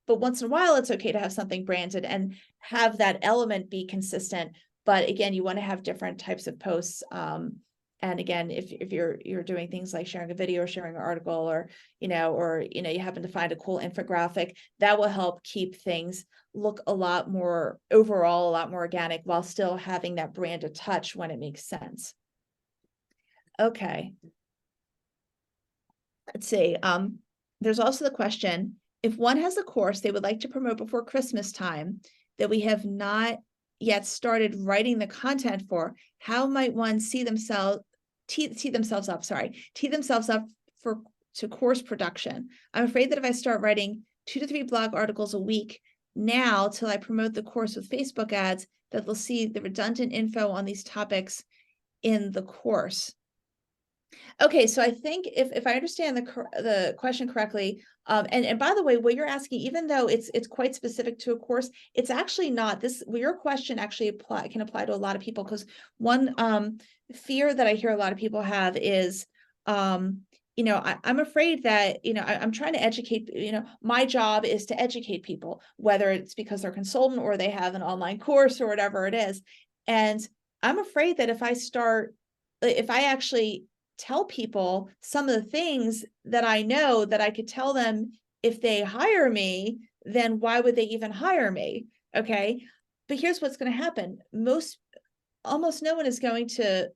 But once in a while, it's okay to have something branded and have that element be consistent. But again, you want to have different types of posts. And again, if you're doing things like sharing a video or sharing an article, or you happen to find a cool infographic, that will help keep things look a lot more organic while still having that branded touch when it makes sense. Okay. Let's see. There's also the question, if one has a course they would like to promote before Christmas time that we have not yet started writing the content for, how might one tee themselves up to course production? I'm afraid that if I start writing 2 to 3 blog articles a week now till I promote the course with Facebook ads, that they'll see the redundant info on these topics in the course. Okay, so I think if I understand the question correctly, and by the way, what you're asking, even though it's quite specific to a course, it's actually not. Your question actually can apply to a lot of people, because one fear that I hear a lot of people have is, I'm afraid that, I'm trying to educate, my job is to educate people, whether it's because they're a consultant or they have an online course or whatever it is. And I'm afraid that if I actually tell people some of the things that I know that I could tell them if they hire me, then why would they even hire me? Okay. But here's what's going to happen. Almost no one is going to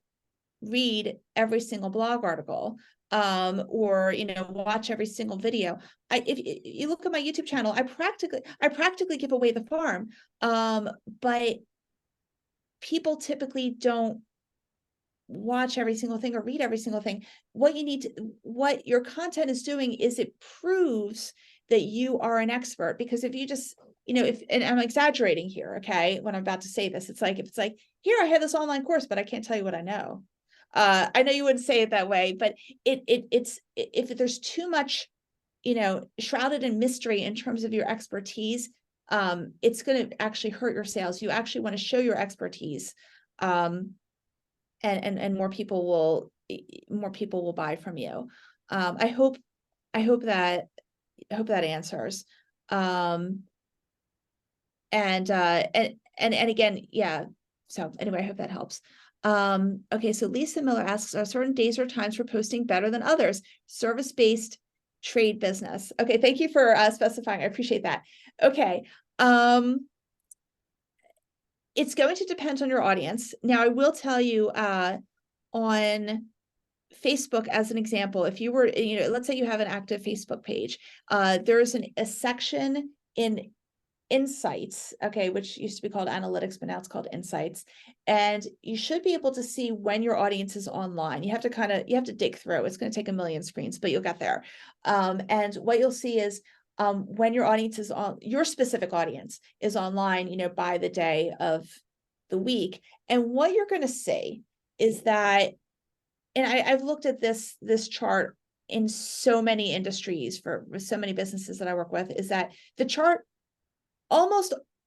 read every single blog article, or, watch every single video. If you look at my YouTube channel, I practically give away the farm. But people typically don't watch every single thing or read every single thing. What your content is doing is it proves that you are an expert. Because if you just, and I'm exaggerating here, okay, when I'm about to say this, if it's like, here, I have this online course, but I can't tell you what I know. I know you wouldn't say it that way, but it's if there's too much, shrouded in mystery in terms of your expertise, it's going to actually hurt your sales. You actually want to show your expertise. And more people will buy from you. I hope that answers. And again, yeah. So anyway, I hope that helps. Okay, so Lisa Miller asks, are certain days or times for posting better than others? Service-based trade business. Okay, thank you for specifying. I appreciate that. Okay. It's going to depend on your audience. Now, I will tell you, on Facebook, as an example, if you were, let's say you have an active Facebook page, there's a section in Insights, okay, which used to be called Analytics, but now it's called Insights. And you should be able to see when your audience is online. You have to dig through. It's going to take a million screens, but you'll get there. And what you'll see is, when your audience is on, your specific audience is online, by the day of the week. And what you're going to see is that, and I've looked at this chart in so many industries for so many businesses that I work with, is that the chart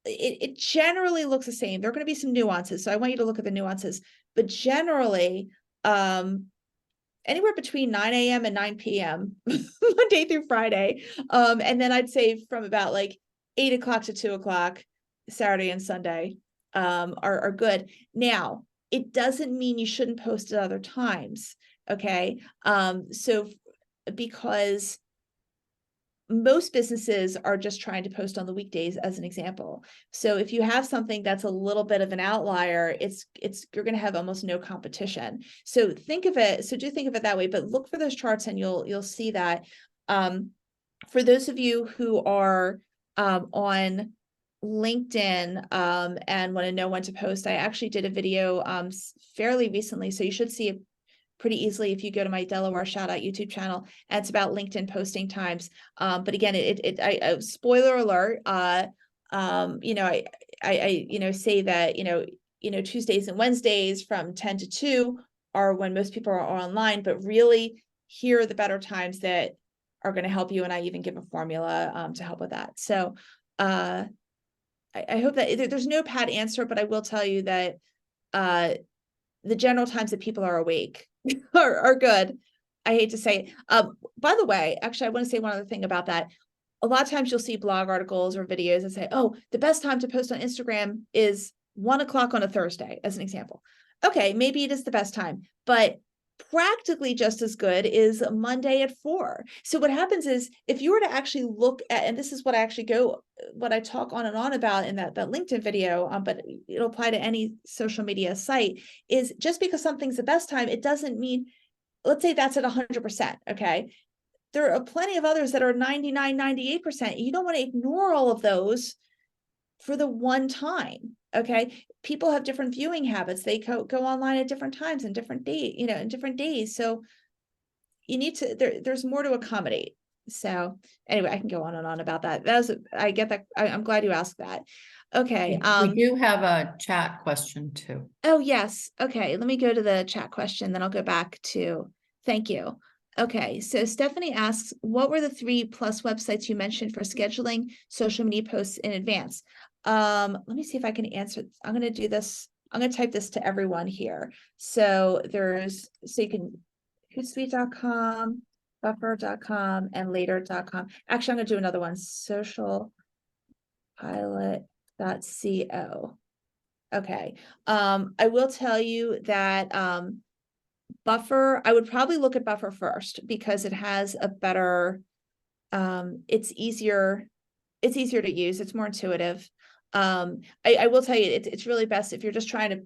it generally looks the same. There are going to be some nuances, so I want you to look at the nuances, but generally, anywhere between 9 a.m. and 9 p.m. Monday through Friday. And then I'd say from about like 8 o'clock to 2 o'clock, Saturday and Sunday, are good. Now, it doesn't mean you shouldn't post at other times. Okay. So because most businesses are just trying to post on the weekdays, as an example. So if you have something that's a little bit of an outlier, you're going to have almost no competition. So do think of it that way, but look for those charts and you'll see that. For those of you who are on LinkedIn and want to know when to post, I actually did a video fairly recently, so you should see it pretty easily if you go to my Delaware Shout Out YouTube channel, and it's about LinkedIn posting times. But again, I spoiler alert, I say that, Tuesdays and Wednesdays from 10 to 2 are when most people are online, but really here are the better times that are going to help you. And I even give a formula to help with that. So I hope that there's no pat answer, but I will tell you that the general times that people are awake are good. I hate to say it. By the way, actually, I want to say one other thing about that. A lot of times you'll see blog articles or videos that say, oh, the best time to post on Instagram is 1 o'clock on a Thursday, as an example. Okay, maybe it is the best time, but practically just as good is Monday at 4. So what happens is, if you were to actually look at, and this is what I talk on and on about in that LinkedIn video, but it'll apply to any social media site, is just because something's the best time, it doesn't mean, let's say that's at 100%. Okay. There are plenty of others that are 99, 98%. You don't want to ignore all of those for the one time. Okay. People have different viewing habits. They go online at different times and different days. So you need to, there's more to accommodate. So anyway, I can go on and on about that. I get that. I'm glad you asked that. Okay. We do have a chat question too. Oh, yes. Okay. Let me go to the chat question, then I'll go back to, thank you. Okay. So Stephanie asks, what were the 3+ websites you mentioned for scheduling social media posts in advance? Let me see if I can answer. I'm going to do this. I'm going to type this to everyone here. So you can Hootsuite.com, Buffer.com, and Later.com. Actually, I'm going to do another one, socialpilot.co. Okay. I will tell you that Buffer, I would probably look at Buffer first because it has a better, it's easier to use. It's more intuitive. I will tell you, it's really best if you're just trying to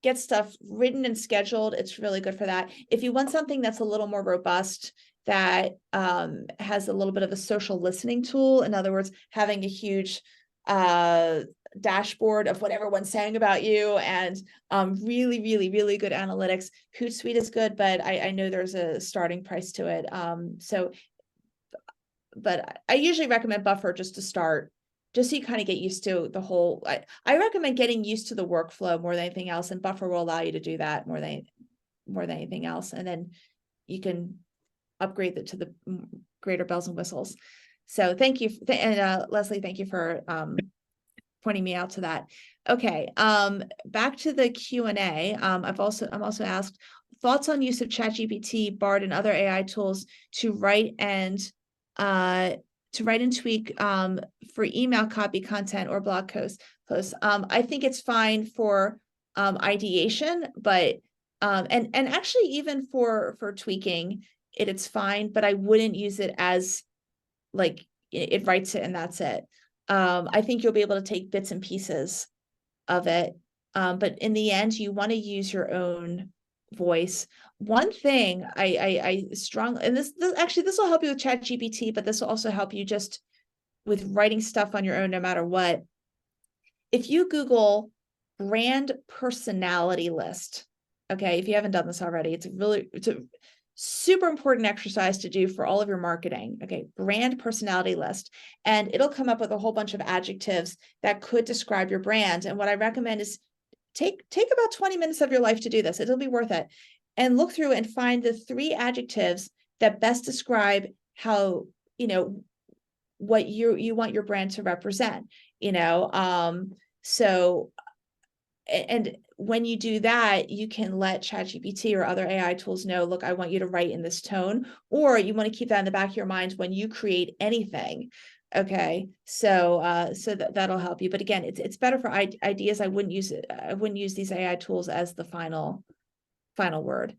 get stuff written and scheduled. It's really good for that. If you want something that's a little more robust, that has a little bit of a social listening tool, in other words, having a huge dashboard of what everyone's saying about you, and really, really, really good analytics, Hootsuite is good, but I know there's a starting price to it. But I usually recommend Buffer just to start, just so you kind of get used to the whole, I recommend getting used to the workflow more than anything else, and Buffer will allow you to do that more than anything else. And then you can upgrade it to the greater bells and whistles. So thank you. And Leslie, thank you for pointing me out to that. Okay, back to the Q&A. I'm also asked thoughts on use of ChatGPT, Bard, and other AI tools to write and tweak for email copy content or blog posts. I think it's fine for ideation, but and actually even for tweaking it's fine, but I wouldn't use it as like it writes it and that's it. I think you'll be able to take bits and pieces of it, but in the end you want to use your own voice. One thing I strongly, and this will help you with ChatGPT, but this will also help you just with writing stuff on your own no matter what. If you Google brand personality list, okay, if you haven't done this already, it's a super important exercise to do for all of your marketing. Okay, brand personality list, and it'll come up with a whole bunch of adjectives that could describe your brand. And what I recommend is take about 20 minutes of your life to do this. It'll be worth it. And look through and find the 3 adjectives that best describe how, what you want your brand to represent, so, and when you do that, you can let ChatGPT or other AI tools know, look, I want you to write in this tone, or you want to keep that in the back of your mind when you create anything. Okay, so that'll help you. But again, it's better for ideas. I wouldn't use these AI tools as the final word.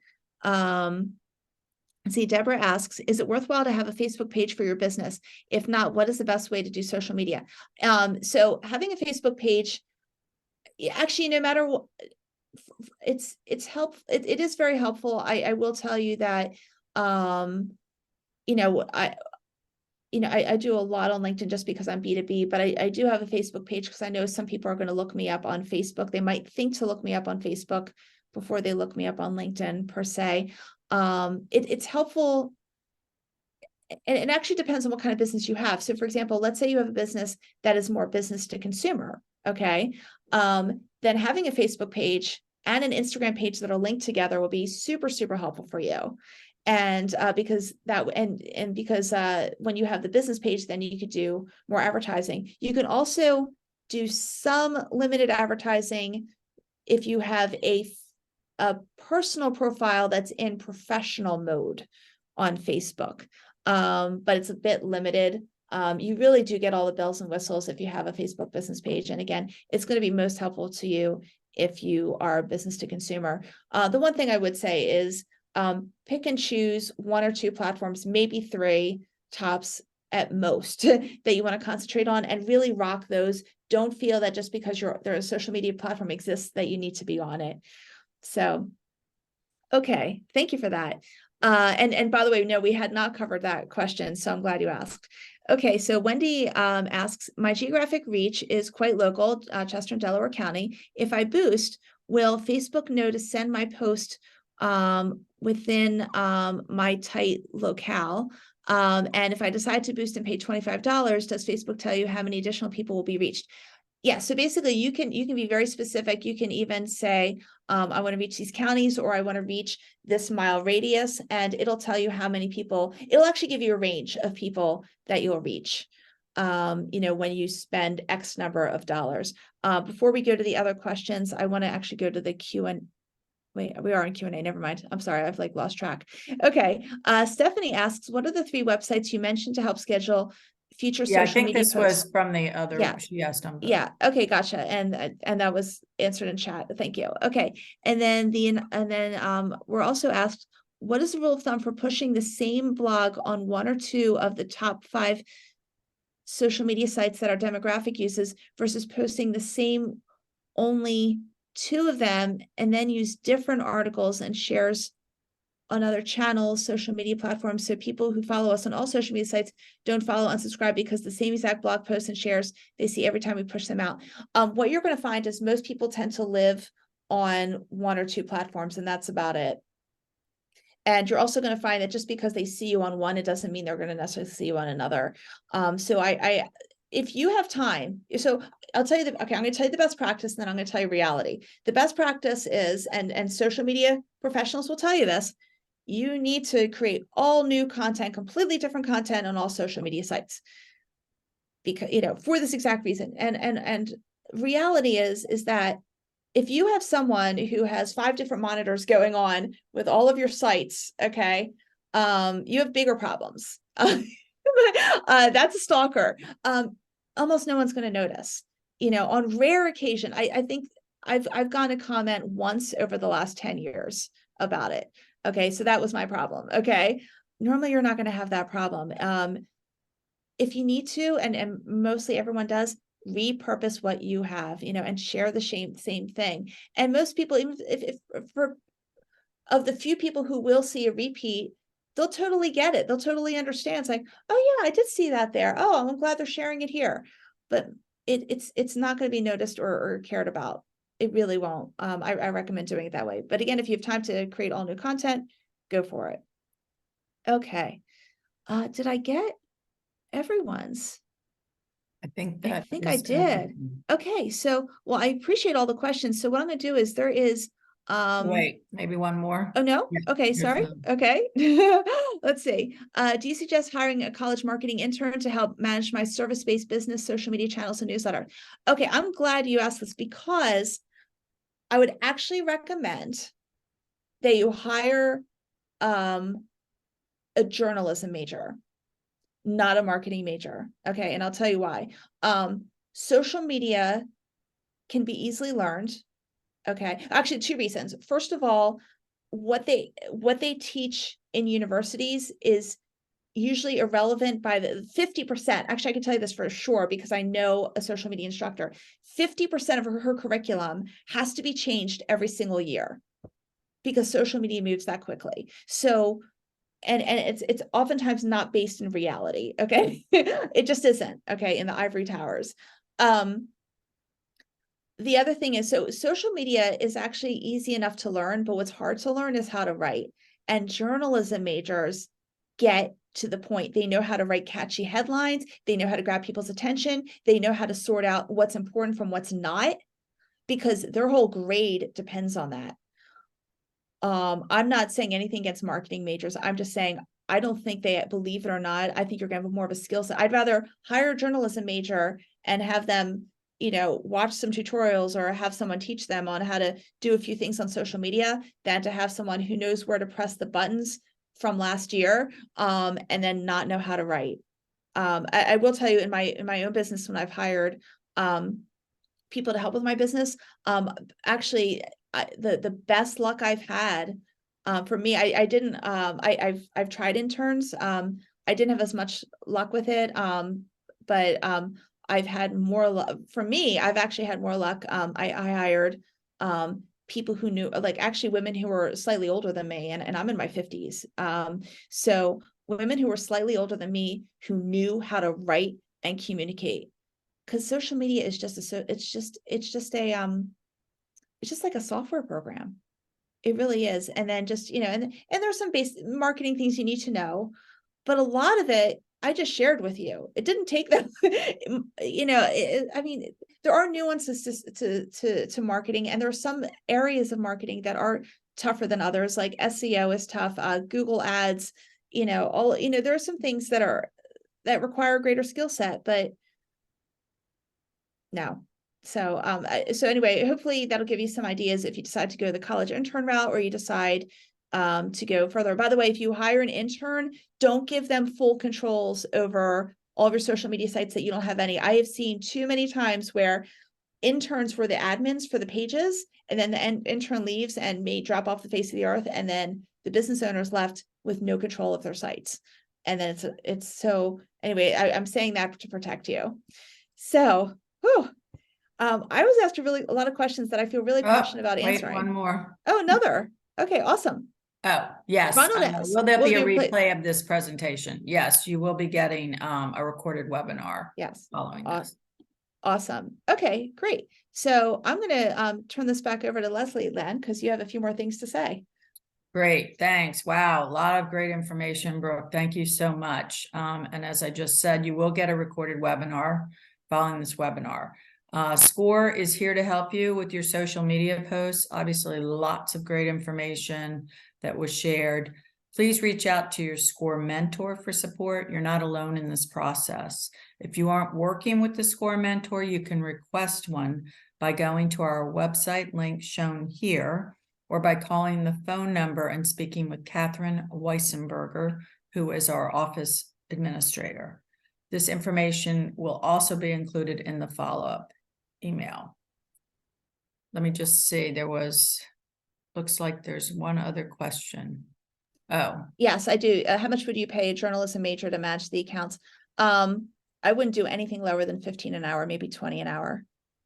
See, Deborah asks, is it worthwhile to have a Facebook page for your business? If not, what is the best way to do social media? So having a Facebook page, actually, no matter what, it's helpful. It is very helpful. I will tell you that, I do a lot on LinkedIn just because I'm B2B, but I do have a Facebook page because I know some people are going to look me up on Facebook. They might think to look me up on Facebook before they look me up on LinkedIn per se. It's helpful. And it actually depends on what kind of business you have. So for example, let's say you have a business that is more business to consumer. Okay. Then having a Facebook page and an Instagram page that are linked together will be super, super helpful for you. And because when you have the business page, then you could do more advertising. You can also do some limited advertising if you have a personal profile that's in professional mode on Facebook. But it's a bit limited. You really do get all the bells and whistles if you have a Facebook business page. And again, it's going to be most helpful to you if you are business to consumer. The one thing I would say is pick and choose 1 or 2 platforms, maybe 3 tops at most that you want to concentrate on and really rock those. Don't feel that just because there a social media platform exists that you need to be on it. So, okay, thank you for that. And by the way, no, we had not covered that question, so I'm glad you asked. Okay, so Wendy asks, my geographic reach is quite local, Chester and Delaware County. If I boost, will Facebook know to send my post within my tight locale? And if I decide to boost and pay $25, does Facebook tell you how many additional people will be reached? Yeah, so basically you can be very specific. You can even say, I want to reach these counties, or I want to reach this mile radius, and it'll tell you how many people. It'll actually give you a range of people that you'll reach, when you spend X number of dollars. Before we go to the other questions, I want to actually go to the Q&A. Wait, we are in Q&A. Never mind. I'm sorry. I've lost track. Okay. Stephanie asks, what are the 3 websites you mentioned to help schedule future Yeah, I social think media this posts. was from the other, Yeah. she asked them. Yeah. Okay. Gotcha. And that was answered in chat. Thank you. Okay. And then we're also asked, what is the rule of thumb for pushing the same blog on one or two of the top 5 social media sites that our demographic uses versus posting the same only 2 of them and then use different articles and shares on other channels, social media platforms, so people who follow us on all social media sites don't follow, unsubscribe because the same exact blog posts and shares they see every time we push them out. What you're going to find is most people tend to live on 1 or 2 platforms, and that's about it. And you're also going to find that just because they see you on one, it doesn't mean they're going to necessarily see you on another. So if you have time, so I'll tell you okay, I'm going to tell you the best practice, and then I'm going to tell you reality. The best practice is, and social media professionals will tell you this, you need to create all new content, completely different content on all social media sites, because, for this exact reason. And reality is that if you have someone who has 5 different monitors going on with all of your sites, okay, you have bigger problems. That's a stalker. Almost no one's going to notice. On rare occasion, I think I've gotten a comment once over the last 10 years about it. Okay, so that was my problem. Okay, normally you're not going to have that problem. If you need to, and mostly everyone does, repurpose what you have, and share the same thing. And most people, even if for of the few people who will see a repeat, they'll totally get it. They'll totally understand. It's like, oh yeah, I did see that there. Oh, I'm glad they're sharing it here. But it's not going to be noticed or cared about. It really won't. I recommend doing it that way. But again, if you have time to create all new content, go for it. Okay. Did I get everyone's? I think I that think I is did. everything. Okay, so, well, I appreciate all the questions. So what I'm gonna do is Wait, maybe one more? oh, no? Yeah, Okay, there's sorry. none. Okay. Let's see. Do you suggest hiring a college marketing intern to help manage my service-based business, social media channels, and newsletter? Okay, I'm glad you asked this because I would actually recommend that you hire a journalism major, not a marketing major. Okay, and I'll tell you why. Social media can be easily learned. Okay, actually 2 reasons. First of all, what they teach in universities is usually irrelevant by the 50%. Actually, I can tell you this for sure because I know a social media instructor. 50% of her curriculum has to be changed every single year because social media moves that quickly. So, and it's oftentimes not based in reality. Okay, it just isn't. Okay, in the ivory towers. The other thing is, so social media is actually easy enough to learn, but what's hard to learn is how to write. And journalism majors get to the point. They know how to write catchy headlines. They know how to grab people's attention. They know how to sort out what's important from what's not, because their whole grade depends on that. I'm not saying anything against marketing majors. I'm just saying, I don't think they, believe it or not, I think you're gonna have more of a skill set. I'd rather hire a journalism major and have them, watch some tutorials or have someone teach them on how to do a few things on social media than to have someone who knows where to press the buttons from last year, and then not know how to write. I will tell you, in my own business, when I've hired people to help with my business, actually, the best luck I've had, for me, I didn't, I've tried interns. I didn't have as much luck with it. But I've had more luck. For me, I've actually had more luck. I hired people who knew, like, actually women who were slightly older than me, and I'm in my 50s. So women who were slightly older than me who knew how to write and communicate, because social media is just it's just like a software program. It really is. And then just, and there's some basic marketing things you need to know, but a lot of it I just shared with you. It didn't take that, I mean, there are nuances to marketing, and there are some areas of marketing that are tougher than others, like SEO is tough, Google ads, there are some things that require a greater skill set, but no. So, so anyway, hopefully that'll give you some ideas if you decide to go the college intern route, or you decide to go further. By the way, if you hire an intern, don't give them full controls over all of your social media sites that you don't have any. I have seen too many times where interns were the admins for the pages, and then the intern leaves and may drop off the face of the earth, and then the business owners left with no control of their sites. And then it's so, anyway, I'm saying that to protect you. So, whew, I was asked a lot of questions that I feel really passionate about Wait, answering. one more. Oh, another. Okay, awesome. Oh, yes. Ronald asks, Will there be a will you replay of this presentation? Yes, you will be getting a recorded webinar Yes. following Aw- this. Awesome. Okay, great. So I'm gonna turn this back over to Leslie then, because you have a few more things to say. Great, thanks. Wow, a lot of great information, Brooke. Thank you so much. And as I just said, you will get a recorded webinar following this webinar. SCORE is here to help you with your social media posts. Obviously, lots of great information that was shared. Please reach out to your SCORE mentor for support. You're not alone in this process. If you aren't working with the SCORE mentor, you can request one by going to our website link shown here, or by calling the phone number and speaking with Catherine Weissenberger, who is our office administrator. This information will also be included in the follow-up email. Let me just see, looks like there's one other question. Oh. Yes, I do. How much would you pay a journalism major to manage the accounts? I wouldn't do anything lower than 15 an hour, maybe 20 an hour.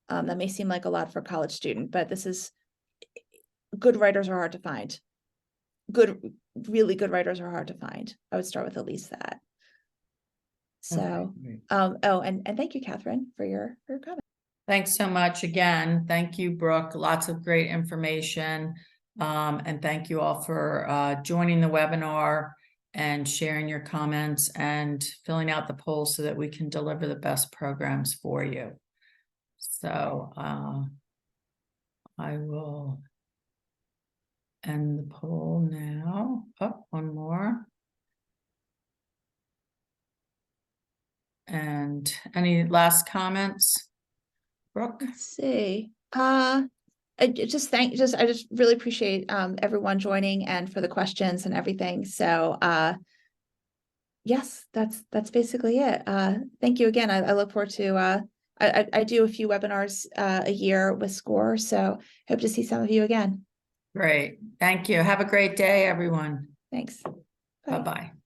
That may seem like a lot for a college student, but good writers are hard to find. Really good writers are hard to find. I would start with at least that. So, Okay. oh, and thank you, Catherine, for your comment. Thanks so much again. Thank you, Brooke. Lots of great information. And thank you all for joining the webinar and sharing your comments and filling out the poll so that we can deliver the best programs for you. So I will end the poll now. Oh, one more. And any last comments, Brooke? Let's see. I just really appreciate everyone joining and for the questions and everything. So yes, that's basically it. Thank you again. I look forward to I do a few webinars a year with SCORE, so hope to see some of you again. Great. Thank you. Have a great day, everyone. Thanks. Bye. Bye-bye.